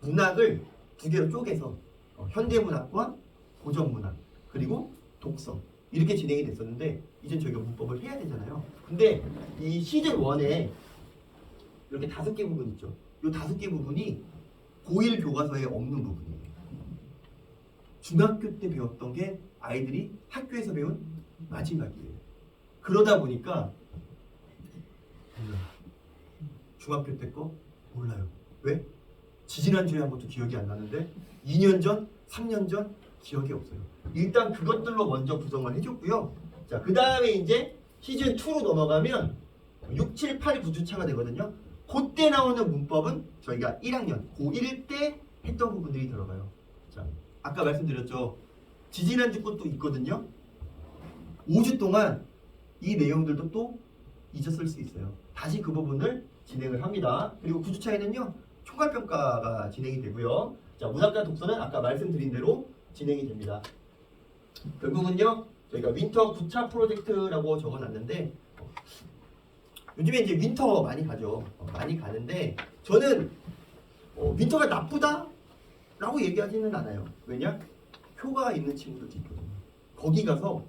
문학을 두 개로 쪼개서 현대문학과 고전문학 그리고 독서 이렇게 진행이 됐었는데 이젠 저희가 문법을 해야 되잖아요. 근데 이 시즌 1에 이렇게 5개 부분 있죠. 이 5개 부분이 고1 교과서에 없는 부분이에요. 중학교 때 배웠던 게 아이들이 학교에서 배운 마지막이에요. 그러다 보니까 중학교 때 거 몰라요. 왜? 지지난주에 한 것도 기억이 안 나는데 2년 전, 3년 전 기억이 없어요. 일단 그것들로 먼저 구성을 해줬고요. 자, 그 다음에 이제 시즌 2로 넘어가면 6, 7, 8, 9주차가 되거든요. 그때 나오는 문법은 저희가 1학년, 고1 때 했던 부분들이 들어가요. 자, 아까 말씀드렸죠. 지지난주 것도 있거든요. 5주 동안 이 내용들도 또 잊었을 수 있어요. 다시 그 부분을 진행을 합니다. 그리고 9주차에는요. 총괄평가가 진행이 되고요. 자, 문학과 독서는 아까 말씀드린 대로 진행이 됩니다. 결국은요. 저희가 윈터 9차 프로젝트라고 적어놨는데 요즘에 이제 윈터 많이 가죠. 많이 가는데 저는 윈터가 나쁘다? 라고 얘기하지는 않아요. 왜냐? 표가 있는 친구들도 있거든요. 거기 가서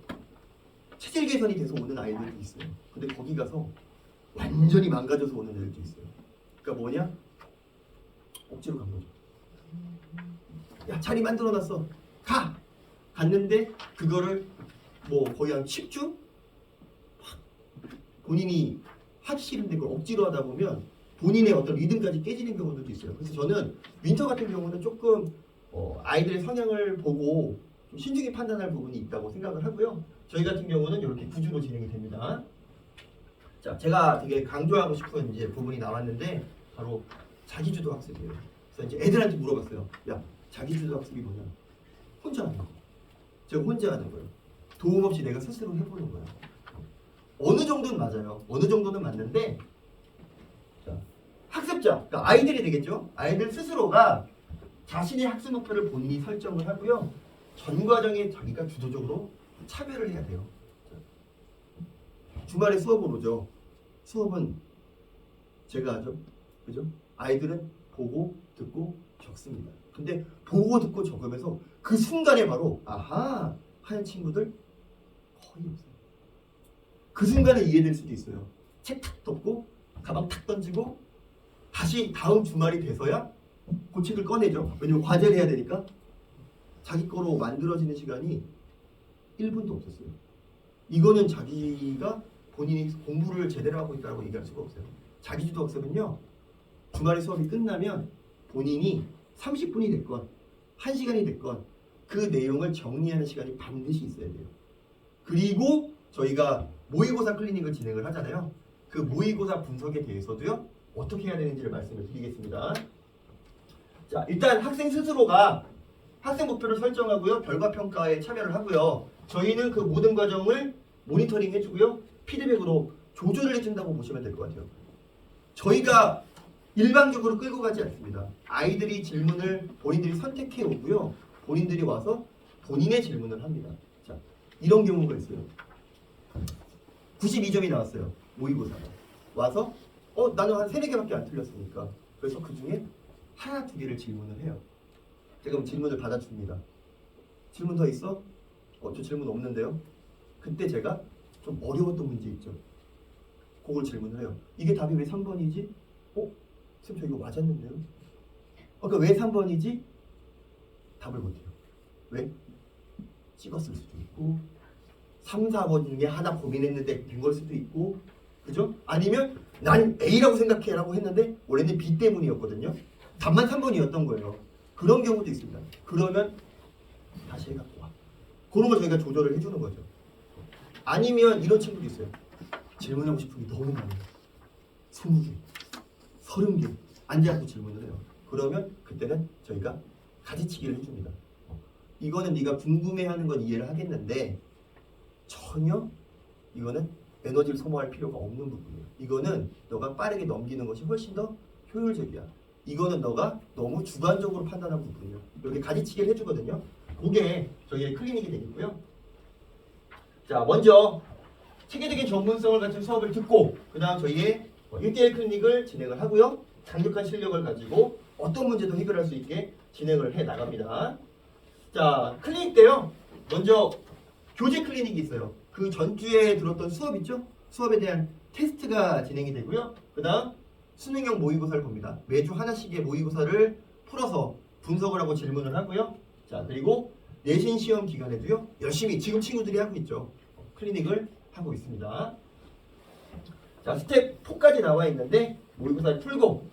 체질 개선이 돼서 오는 아이들도 있어요. 근데 거기 가서 완전히 망가져서 오는 애들도 있어요. 그러니까 뭐냐? 억지로 간 거죠. 야, 자리 만들어놨어. 가! 갔는데 그거를 뭐 거의 한 10주? 본인이 하기 싫은데 그걸 억지로 하다 보면 본인의 어떤 리듬까지 깨지는 경우들도 있어요. 그래서 저는 윈터 같은 경우는 조금 아이들의 성향을 보고 좀 신중히 판단할 부분이 있다고 생각을 하고요. 저희 같은 경우는 이렇게 9주로 진행이 됩니다. 자, 제가 되게 강조하고 싶은 이제 부분이 나왔는데 바로 자기주도 학습이에요. 그래서 이제 애들한테 물어봤어요. 야, 자기주도 학습이 뭐냐? 혼자 하는 거. 제가 혼자 하는 거예요. 도움 없이 내가 스스로 해보는 거예요. 어느 정도는 맞아요. 어느 정도는 맞는데 자, 학습자, 그러니까 아이들이 되겠죠. 아이들 스스로가 자신의 학습 목표를 본인이 설정을 하고요. 전 과정에 자기가 주도적으로 참여를 해야 돼요. 주말에 수업을 오죠. 수업은 제가 하죠. 그죠? 아이들은 보고 듣고 적습니다. 근데 보고 듣고 적으면서 그 순간에 바로 아하 하는 친구들 거의 없어요. 그 순간에 이해될 수도 있어요. 책 탁 덮고 가방 탁 던지고 다시 다음 주말이 돼서야 그 책을 꺼내죠. 왜냐면 과제를 해야 되니까. 자기 거로 만들어지는 시간이 1분도 없었어요. 이거는 자기가 본인이 공부를 제대로 하고 있다고 얘기할 수가 없어요. 자기주도 학습은요. 주말에 수업이 끝나면 본인이 30분이 됐건 1시간이 됐건 그 내용을 정리하는 시간이 반드시 있어야 돼요. 그리고 저희가 모의고사 클리닉을 진행을 하잖아요. 그 모의고사 분석에 대해서도요. 어떻게 해야 되는지를 말씀을 드리겠습니다. 자, 일단 학생 스스로가 학생 목표를 설정하고요. 결과평가에 참여를 하고요. 저희는 그 모든 과정을 모니터링 해주고요. 피드백으로 조절을 해준다고 보시면 될 것 같아요. 저희가 일방적으로 끌고 가지 않습니다. 아이들이 질문을 본인들이 선택해 오고요. 본인들이 와서 본인의 질문을 합니다. 자, 이런 경우가 있어요. 92점이 나왔어요. 모의고사가. 와서 나는 한 3, 4개밖에 안 틀렸으니까. 그래서 그 중에 하나, 2개를 질문을 해요. 제가 그럼 질문을 받아줍니다. 질문 더 있어? 저 질문 없는데요. 그때 제가 좀 어려웠던 문제 있죠. 그걸 질문을 해요. 이게 답이 왜 3번이지? 쌤 저 이거 맞았는데요. 그러니까 왜 3번이지? 답을 못해요. 왜? 찍었을 수도 있고 3, 4번 중에 하나 고민했는데 된 걸 수도 있고 그죠? 아니면 난 A라고 생각해 라고 했는데 원래는 B 때문이었거든요. 답만 3번이었던 거예요. 그런 경우도 있습니다. 그러면 다시 해갖고 와. 그런 걸 저희가 조절을 해주는 거죠. 아니면 이런 친구도 있어요. 질문하고 싶은 게 너무 많아요. 20개, 30개 앉아갖고 질문을 해요. 그러면 그때는 저희가 가지치기를 해줍니다. 이거는 네가 궁금해하는 건 이해를 하겠는데 전혀 이거는 에너지를 소모할 필요가 없는 부분이에요. 이거는 너가 빠르게 넘기는 것이 훨씬 더 효율적이야. 이거는 너가 너무 주관적으로 판단한 부분이에요. 이렇게 가지치기를 해주거든요. 그게 저희의 클리닉이 되겠고요. 자, 먼저 체계적인 전문성을 갖춘 수업을 듣고 그 다음 저희의 1대1 클리닉을 진행을 하고요. 강력한 실력을 가지고 어떤 문제도 해결할 수 있게 진행을 해 나갑니다. 자, 클리닉 때요. 먼저 교재 클리닉이 있어요. 그 전주에 들었던 수업 있죠? 수업에 대한 테스트가 진행이 되고요. 그 다음 수능형 모의고사를 봅니다. 매주 하나씩의 모의고사를 풀어서 분석을 하고 질문을 하고요. 자, 그리고 내신 시험 기간에도요. 열심히 지금 친구들이 하고 있죠. 클리닉을 하고 있습니다. 자, 스텝 4까지 나와 있는데 모의고사를 풀고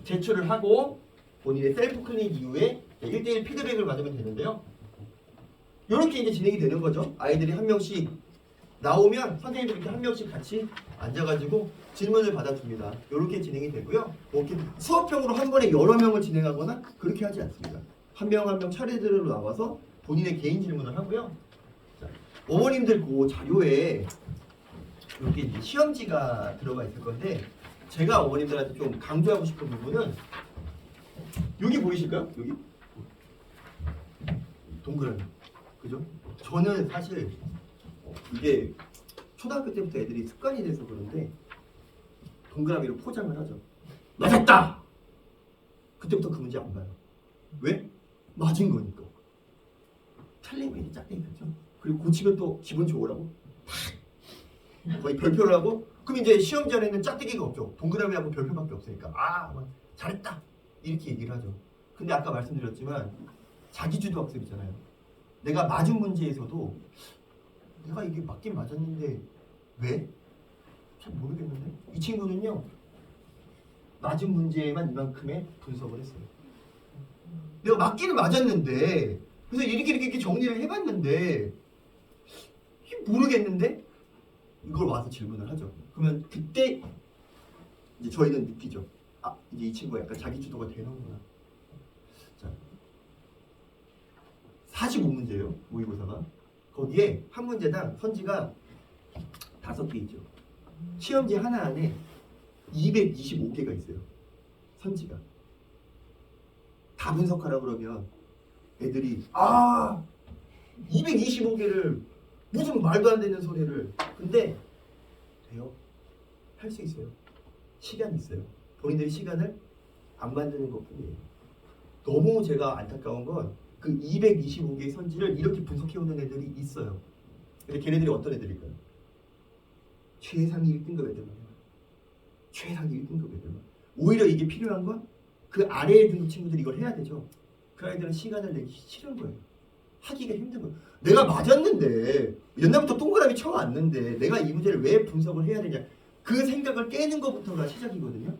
제출을 하고 본인의 셀프 클리닉 이후에 1대1 피드백을 받으면 되는데요. 이렇게 이제 진행이 되는 거죠. 아이들이 한 명씩 나오면 선생님들 이렇게 한 명씩 같이 앉아가지고 질문을 받아줍니다. 이렇게 진행이 되고요. 이렇게 수업형으로 한 번에 여러 명을 진행하거나 그렇게 하지 않습니다. 한 명 한 명 차례대로 나와서 본인의 개인 질문을 하고요. 자, 어머님들 그 자료에 이렇게 이제 시험지가 들어가 있을 건데 제가 어머님들한테 좀 강조하고 싶은 부분은 여기 보이실까요? 여기 동그라미, 그죠? 저는 사실 이게 초등학교 때부터 애들이 습관이 돼서 그런데 동그라미로 포장을 하죠. 맞았다! 그때부터 그 문제 안 봐요. 왜? 맞은 거니까. 틀린 거 이제 짝대기 같죠. 그리고 고치면 또 기분 좋으라고 거의 별표를 하고 그럼 이제 시험 전에는 짝대기가 없죠. 동그라미하고 별표밖에 없으니까 잘했다 이렇게 얘기를 하죠. 근데 아까 말씀드렸지만 자기주도 학습이잖아요. 내가 맞은 문제에서도 내가 이게 맞긴 맞았는데 왜? 잘 모르겠는데 이 친구는요 맞은 문제에만 이만큼의 분석을 했어요. 내가 맞기는 맞았는데 그래서 이렇게 정리를 해봤는데 이게 모르겠는데 이걸 와서 질문을 하죠. 그러면 그때 이제 저희는 느끼죠. 아 이제 이 친구가 약간 자기주도가 되는구나. 자, 45문제예요 모의고사가. 거기에 한 문제당 선지가 5개 있죠. 시험지 하나 안에 225개가 있어요. 선지가. 다 분석하라 그러면 애들이 225개를 무슨 말도 안 되는 소리를 근데 돼요. 할 수 있어요. 시간이 있어요. 본인들이 시간을 안 만드는 것뿐이에요. 너무 제가 안타까운 건 그 225개의 선지를 이렇게 분석해오는 애들이 있어요. 근데 걔네들이 어떤 애들일까요? 최상위 1등급 애들만. 최상위 1등급 애들만. 오히려 이게 필요한 건 그 아래에 등급 친구들이 이걸 해야 되죠. 그 아이들은 시간을 내기 싫은 거예요. 하기가 힘든 거예요. 내가 맞았는데 옛날부터 동그라미 쳐왔는데 내가 이 문제를 왜 분석을 해야 되냐. 그 생각을 깨는 것부터가 시작이거든요.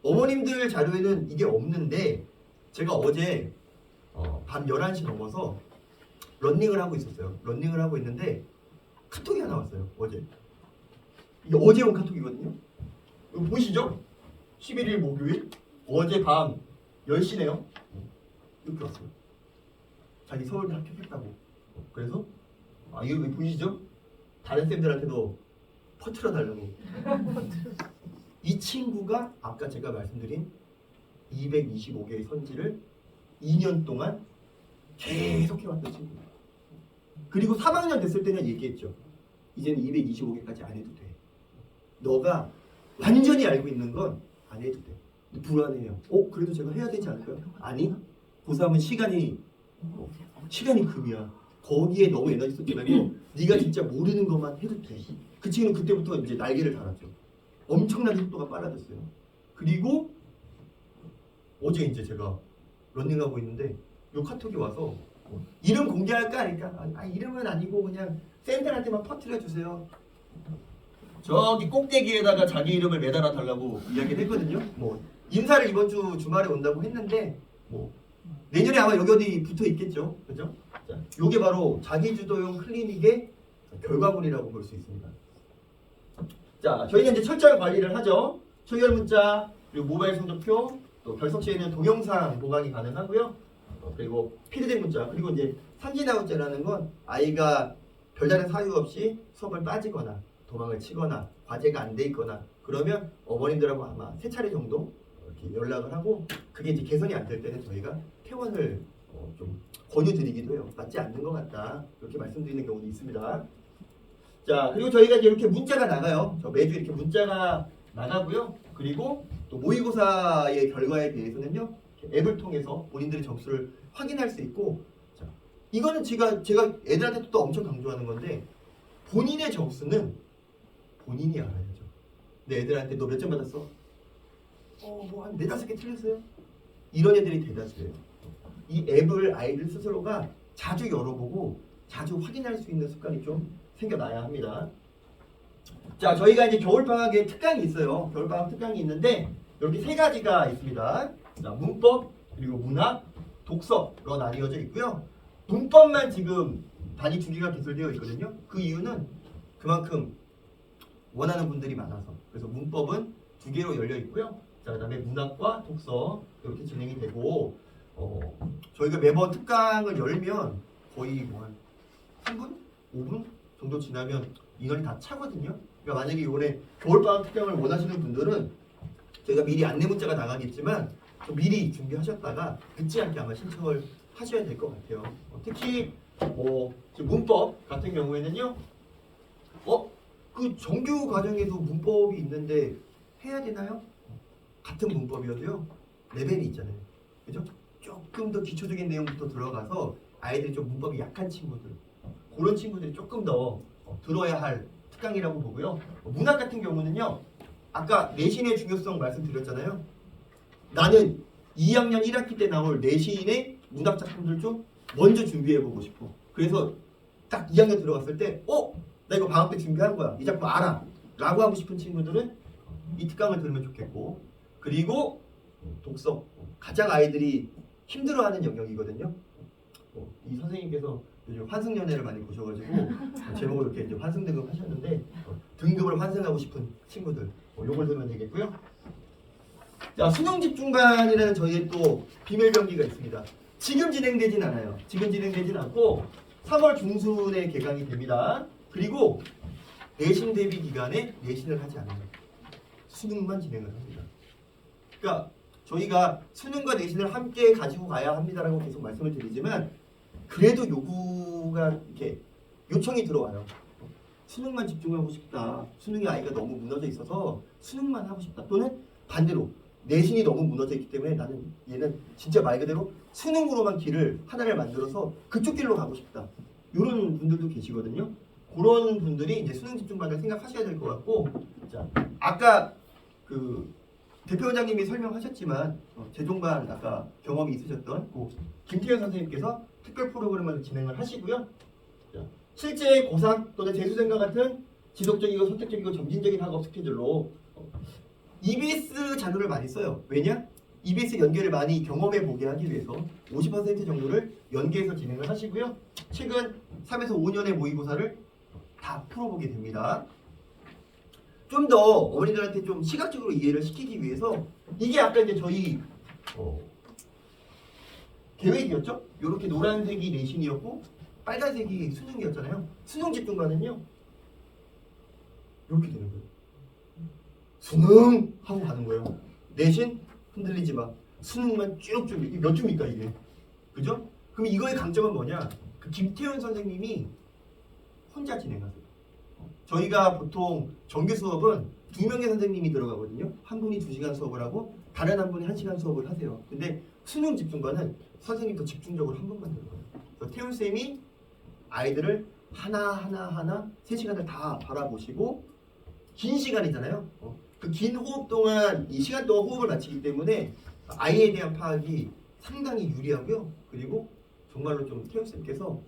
어머님들 자료에는 이게 없는데 제가 어제 밤 11시 넘어서 런닝을 하고 있었어요. 런닝을 하고 있는데 카톡이 하나 왔어요. 어제. 이게 어제 온 카톡이거든요. 이거 보이시죠? 11일 목요일 어제 밤 10시네요. 이렇게 왔어요. 자기 서울대 합격했다고. 그래서 이거 보이시죠? 다른 쌤들한테도 퍼트려 달라고. 이 친구가 아까 제가 말씀드린 225개의 선지를 2년 동안 계속 해왔던 친구예요. 그리고 3학년 됐을 때는 얘기했죠. 이제는 225개까지 안 해도 돼. 너가 완전히 알고 있는 건 안 해도 돼. 불안해요. 그래도 제가 해야 되지 않을까요? 아니. 고3은 시간이 금이야. 거기에 너무 에너지 쏟지 말고 네가 진짜 모르는 것만 해도 돼. 그 친구는 그때부터 이제 날개를 달았죠. 엄청나게 속도가 빨라졌어요. 그리고 어제 이제 제가 런닝하고 있는데 요 카톡이 와서 이름 공개할까 하니까 이름은 아니고 그냥 쌤들한테만 퍼뜨려 주세요. 저기 꼭대기에다가 자기 이름을 매달아 달라고 이야기를 했거든요. 뭐 인사를 이번 주 주말에 온다고 했는데 뭐 내년에 아마 여기 어디 붙어 있겠죠, 그죠? 자, 요게 바로 자기주도형 클리닉의 결과물이라고 볼 수 있습니다. 자, 저희는 이제 철저히 관리를 하죠. 초기화 문자, 그리고 모바일 성적표, 또 결석 시에는 동영상 보강이 가능하고요. 그리고 피드백 문자, 그리고 이제 삼진아웃제라는 건 아이가 별다른 사유 없이 수업을 빠지거나 도망을 치거나 과제가 안 돼 있거나 그러면 어머님들하고 아마 3차례 정도 이렇게 연락을 하고 그게 이제 개선이 안 될 때는 저희가 퇴원을 좀 권유드리기도 해요. 맞지 않는 것 같다. 이렇게 말씀드리는 경우도 있습니다. 자, 그리고 저희가 이제 이렇게 문자가 나가요. 매주 이렇게 문자가 나가고요. 그리고 또 모의고사의 결과에 대해서는요. 앱을 통해서 본인들의 점수를 확인할 수 있고, 자, 이거는 제가 애들한테 또 엄청 강조하는 건데 본인의 점수는 본인이 알아야죠. 내 애들한테 너 몇 점 받았어? 뭐 한 4-5개 틀렸어요. 이런 애들이 대다수예요. 이 앱을 아이들 스스로가 자주 열어보고 자주 확인할 수 있는 습관이 좀 생겨나야 합니다. 자, 저희가 이제 겨울방학에 특강이 있어요. 겨울방학 특강이 있는데 이렇게 3가지가 있습니다. 자, 문법, 그리고 문학, 독서로 나뉘어져 있고요. 문법만 지금 단위 2개가 개설되어 있거든요. 그 이유는 그만큼 원하는 분들이 많아서. 그래서 문법은 2개로 열려 있고요. 자, 그다음에 문학과 독서 이렇게 진행이 되고 저희가 매번 특강을 열면 거의 뭐 한 3분? 5분 정도 지나면 인원이 다 차거든요. 그러니까 만약에 이번에 겨울방학 특강을 원하시는 분들은 저희가 미리 안내 문자가 나가겠지만 좀 미리 준비하셨다가 늦지 않게 아마 신청을 하셔야 될 것 같아요. 특히 지금 문법 같은 경우에는요. 그 정규 과정에도 문법이 있는데 해야 되나요? 같은 문법이어도요. 레벨이 있잖아요. 그죠? 조금 더 기초적인 내용부터 들어가서 아이들이 좀 문법이 약한 친구들 그런 친구들이 조금 더 들어야 할 특강이라고 보고요. 문학 같은 경우는요. 아까 내신의 중요성 말씀드렸잖아요. 나는 2학년 1학기 때 나올 내신의 문학 작품들 좀 먼저 준비해보고 싶어. 그래서 딱 2학년 들어갔을 때 나 이거 방학 때 준비한 거야. 이 작품 알아. 라고 하고 싶은 친구들은 이 특강을 들으면 좋겠고 그리고 독서. 가장 아이들이 힘들어하는 영역이거든요. 이 선생님께서 요즘 환승연애를 많이 보셔가지고 제목을 이렇게 이제 환승 등급 하셨는데 등급을 환승하고 싶은 친구들 요걸 들으면 되겠고요. 자, 수능 집중반이라는 저희의 또 비밀 병기가 있습니다. 지금 진행되진 않아요. 지금 진행되진 않고 3월 중순에 개강이 됩니다. 그리고 내신 대비 기간에 내신을 하지 않아요. 수능만 진행을 합니다. 그러니까 저희가 수능과 내신을 함께 가지고 가야 합니다라고 계속 말씀을 드리지만 그래도 요구가 이렇게 요청이 들어와요. 수능만 집중하고 싶다. 수능에 아이가 너무 무너져 있어서 수능만 하고 싶다. 또는 반대로 내신이 너무 무너져 있기 때문에 나는 얘는 진짜 말 그대로 수능으로만 길을 하나를 만들어서 그쪽 길로 가고 싶다. 이런 분들도 계시거든요. 그런 분들이 이제 수능 집중반을 생각하셔야 될 것 같고, 자, 아까 그 대표원장님이 설명하셨지만 재종반 아까 경험이 있으셨던 김태현 선생님께서 특별 프로그램을 진행을 하시고요. 자, 실제 고3 또는 재수생과 같은 지속적이고 선택적이고 점진적인 학업 스케줄로 EBS 자료를 많이 써요. 왜냐? EBS 연계를 많이 경험해 보게 하기 위해서 50% 정도를 연계해서 진행을 하시고요. 최근 3에서 5년의 모의고사를 다 풀어보게 됩니다. 좀 더 어머니들한테 좀 시각적으로 이해를 시키기 위해서 이게 아까 이제 저희 계획이었죠? 이렇게 노란색이 내신이었고 빨간색이 수능이었잖아요. 수능 집중반은요 이렇게 되는 거예요. 수능 하고 가는 거예요. 내신 흔들리지 마. 수능만 쭉 준비. 몇 주입니까 이게? 그죠? 그럼 이거의 강점은 뭐냐? 그 김태현 선생님이 혼자 진행하세요. 저희가 보통 정규 수업은 2명의 선생님이 들어가거든요. 한 분이 2시간 수업을 하고 다른 한 분이 1시간 수업을 하세요. 근데 수능 집중반은 선생님 더 집중적으로 한 번만 들어가요. 그래서 태훈 쌤이 아이들을 하나 3시간을 다 바라보시고 긴 시간이잖아요. 그 긴 호흡 동안 이 시간 동안 호흡을 마치기 때문에 아이에 대한 파악이 상당히 유리하고요. 그리고 정말로 좀 태훈 쌤께서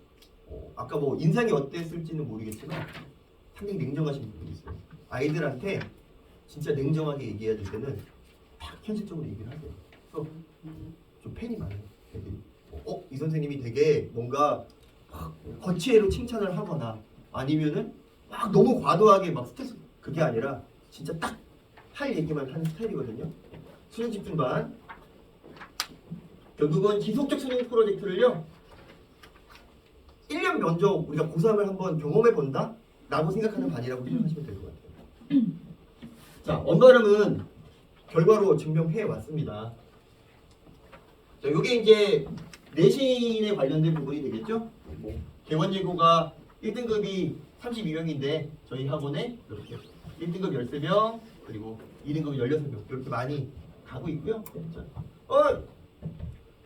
아까 뭐 인상이 어땠을지는 모르겠지만 상당히 냉정하신 분이 있어요. 아이들한테 진짜 냉정하게 얘기해야 될 때는 딱 현실적으로 얘기를 하세요. 그래서 좀 팬이 많아요. 애들이. 이 선생님이 되게 뭔가 막 거치애로 칭찬을 하거나 아니면은 막 너무 과도하게 막 스트레스 그게 아니라 진짜 딱 할 얘기만 하는 스타일이거든요. 수능 집중반 결국은 지속적 수능 프로젝트를요 1년 면접 우리가 고3을 한번 경험해 본다 라고 생각하는 반이라고 생각하시면 될 것 같아요. 자, 언발음은 결과로 증명해 왔습니다. 자, 요게 이제 내신에 관련된 부분이 되겠죠. 뭐 개원예고가 1등급이 32명인데 저희 학원에 이렇게 1등급 13명 그리고 2등급 16명 이렇게 많이 가고 있고요. 자,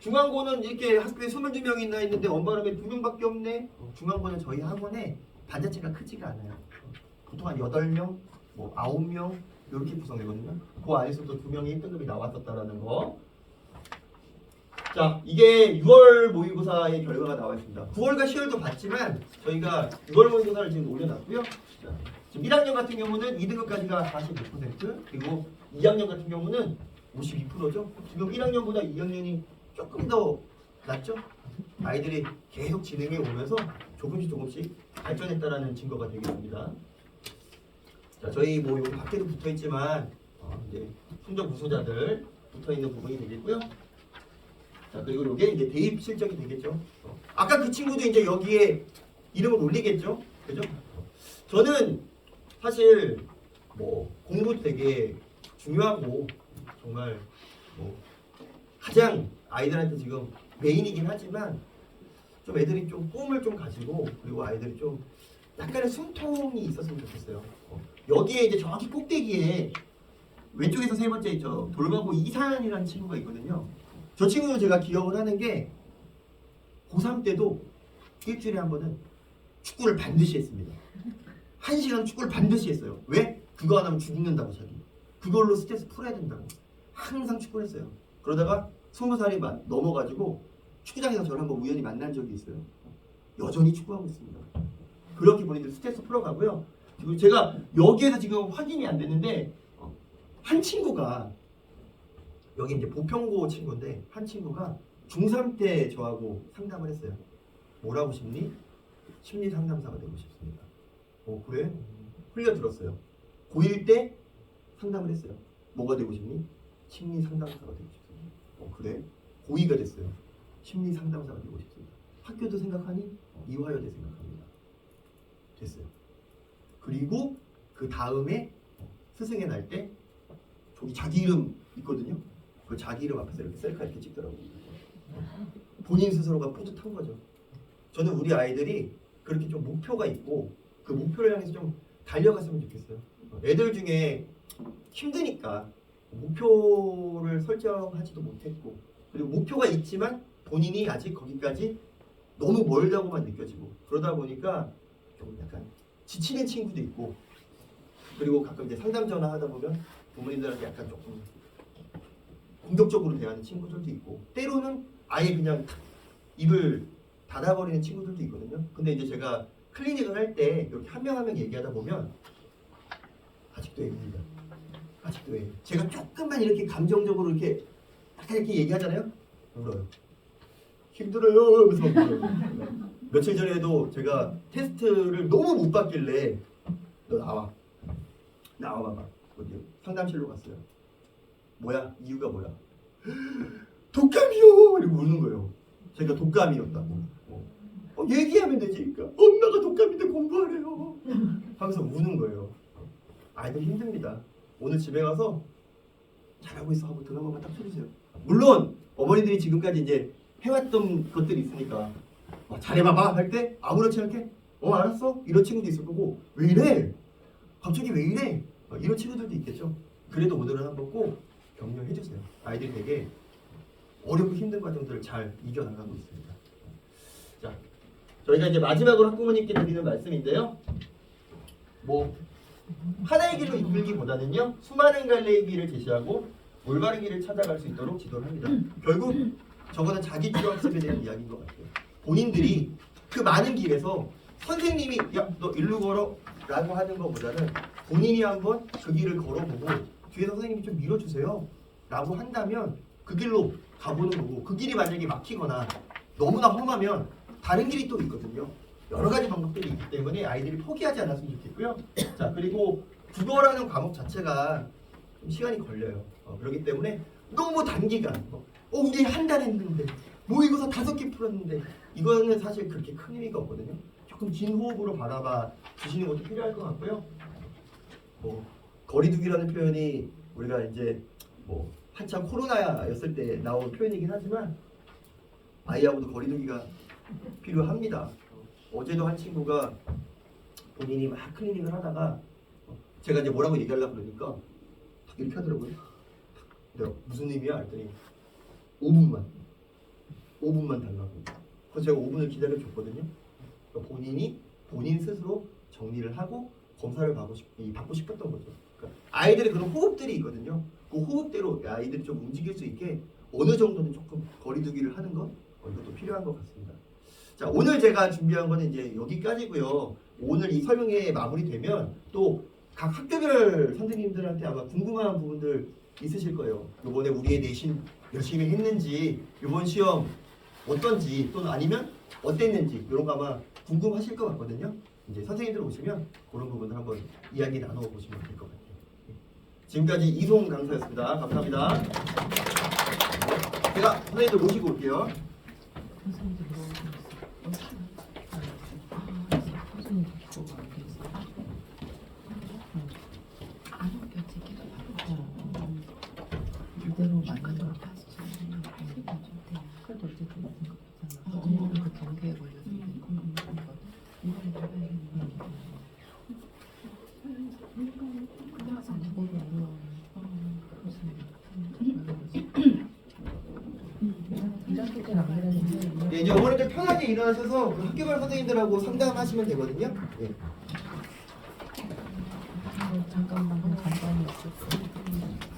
중앙고는 이렇게 학교에 22명이나 있는데 언발음에 2명밖에 없네. 중앙고는 저희 학원에 반 자체가 크지가 않아요. 보통 한 8명, 뭐 9명 이렇게 구성되거든요. 그 안에서도 2명이 1등급이 나왔었다라는 거. 자, 이게 6월 모의고사의 결과가 나와 있습니다. 9월과 10월도 봤지만 저희가 6월 모의고사를 지금 올려놨고요. 자, 지금 1학년 같은 경우는 2등급까지가 45% 그리고 2학년 같은 경우는 52%죠. 지금 1학년보다 2학년이 조금 더 낫죠. 아이들이 계속 진행해 오면서 조금씩 발전했다라는 증거가 되겠습니다. 자, 저희 뭐 여기 밖에도 붙어 있지만 이제 성적 우수자들 붙어 있는 부분이 되겠고요. 자, 그리고 이게 이제 대입 실적이 되겠죠. 아까 그 친구도 이제 여기에 이름을 올리겠죠. 그죠? 저는 사실 뭐 공부 되게 중요하고 정말 뭐 가장 아이들한테 지금 메인이긴 하지만 좀 애들이 좀 꿈을 좀 가지고 그리고 아이들이 좀 약간의 숨통이 있었으면 좋겠어요. 여기에 이제 정확히 꼭대기에 왼쪽에서 세 번째 있죠. 돌가고 이산이라는 친구가 있거든요. 저 친구도 제가 기억을 하는 게 고3 때도 일주일에 한 번은 축구를 반드시 했습니다. 1시간 축구를 반드시 했어요. 왜? 그거 안 하면 죽는다고 자기. 그걸로 스트레스 풀어야 된다고. 항상 축구를 했어요. 그러다가 20살이 넘어가지고 축구장에서 저를 한번 우연히 만난 적이 있어요. 여전히 축구하고 있습니다. 그렇게 본인들 스트레스 풀어가고요. 그리고 제가 여기에서 지금 확인이 안 됐는데 한 친구가 여기 이제 보평고 친구인데 한 친구가 중3 때 저하고 상담을 했어요. 뭐라고 싶니? 심리 상담사가 되고 싶습니다. 그래? 흘려들었어요. 고1 때 상담을 했어요. 뭐가 되고 싶니? 심리 상담사가 되고 싶습니다. 그래? 고2가 됐어요. 심리 상담사가 되고 싶습니다. 학교도 생각하니? 이화여대 생각합니다. 됐어요. 그리고 그 다음에 스승의 날 때 저기 자기 이름 있거든요. 그 자기 이름 앞에서 이렇게 셀카 이렇게 찍더라고요. 본인 스스로가 뿌듯한 거죠. 저는 우리 아이들이 그렇게 좀 목표가 있고 그 목표를 향해서 좀 달려갔으면 좋겠어요. 애들 중에 힘드니까 목표를 설정하지도 못했고 그리고 목표가 있지만 본인이 아직 거기까지 너무 멀다고만 느껴지고 그러다 보니까 좀 약간 지치는 친구도 있고 그리고 가끔 이제 상담 전화하다 보면 부모님들한테 약간 조금 공격적으로 대하는 친구들도 있고 때로는 아예 그냥 입을 닫아버리는 친구들도 있거든요. 근데 이제 제가 클리닉을 할 때 이렇게 한 명 한 명 얘기하다 보면 아직도 애입니다. 아직도 애. 제가 조금만 이렇게 감정적으로 이렇게 약간 이렇게 얘기하잖아요. 울어요. 힘들어요. 그래서 울어요. 며칠 전에도 제가 테스트를 너무 못 받길래 너 나와봐봐. 어디 상담실로 갔어요. 뭐야? 이유가 뭐야? 독감이요! 이러고 우는 거예요. 제가 독감이었다고. 얘기하면 되지. 그러니까 엄마가 독감인데 공부하래요. 하면서 우는 거예요. 아이들 힘듭니다. 오늘 집에 가서 잘하고 있어 하고 드라마만 딱 쳐주세요. 물론 어머니들이 지금까지 이제 해왔던 것들이 있으니까 잘해봐봐 할 때 아무렇지 않게 알았어? 이런 친구도 있을 거고 왜 이래? 갑자기 왜 이래? 이런 친구들도 있겠죠. 그래도 오늘은 한번 꼭 격려해주세요. 아이들이 되게 어렵고 힘든 과정들을 잘 이겨나가고 있습니다. 자, 저희가 이제 마지막으로 학부모님께 드리는 말씀인데요. 뭐 하나의 길로 이끌기보다는요 수많은 갈래의 길을 제시하고 올바른 길을 찾아갈 수 있도록 지도를 합니다. 결국 저거는 자기 주도 학습에 대한 이야기인 것 같아요. 본인들이 그 많은 길에서 선생님이 야 너 일로 걸어 라고 하는 것보다는 본인이 한번 그 길을 걸어보고 뒤에서 선생님이 좀 밀어주세요 라고 한다면 그 길로 가보는 거고, 그 길이 만약에 막히거나 너무나 험하면 다른 길이 또 있거든요. 여러 가지 방법들이 있기 때문에 아이들이 포기하지 않았으면 좋겠고요. 자, 그리고 국어라는 과목 자체가 좀 시간이 걸려요. 그렇기 때문에 너무 단기간, 우리 한 달 했는데 모의고사 5개 풀었는데, 이거는 사실 그렇게 큰 의미가 없거든요. 조금 긴 호흡으로 바라봐 주시는 것도 필요할 것 같고요. 거리두기라는 표현이 우리가 이제 한참 코로나였을 때 나온 표현이긴 하지만 아이하고도 거리두기가 필요합니다. 어제도 한 친구가 본인이 막 클리닝을 하다가 제가 이제 뭐라고 얘기하려고 그러니까 딱 이렇게 하더라고요. 내가 무슨 의미야? 했더니 5분만 달라고. 그래서 제가 5분을 기다려줬거든요. 그러니까 본인 스스로 정리를 하고 검사를 받고 싶었던 거죠. 그러니까 아이들의 그런 호흡들이 있거든요. 그 호흡대로 아이들이 좀 움직일 수 있게 어느 정도는 조금 거리두기를 하는 것, 이것도 필요한 것 같습니다. 자, 오늘 제가 준비한 거는 이제 여기까지고요. 오늘 이 설명회 마무리되면 또 각 학교별 선생님들한테 아마 궁금한 부분들 있으실 거예요. 이번에 우리의 내신 열심히 했는지, 이번 시험 어떤지, 또는 아니면 어땠는지, 이런 거 아마 궁금하실 것 같거든요. 이제 선생님들 오시면 그런 부분을 한번 이야기 나눠보시면 될 것 같아요. 지금까지 이송 강사였습니다. 감사합니다. 제가 선생님들 모시고 올게요. 선생님도 물어보고 있어. 선생님 그거 안 돼 있어. 안 웃겼지 계속 하고. 이대로 만든 걸 봤어. 그래도 어쨌든 그 경계에 걸렸는데 이번에 나가야겠네. 근데 항상 그거를 이렇게 때는 안 그랬는데. 네, 이제 어머니들 편하게 일어나셔서 그 학교별 선생님들하고 상담하시면 되거든요. 네. 잠깐만.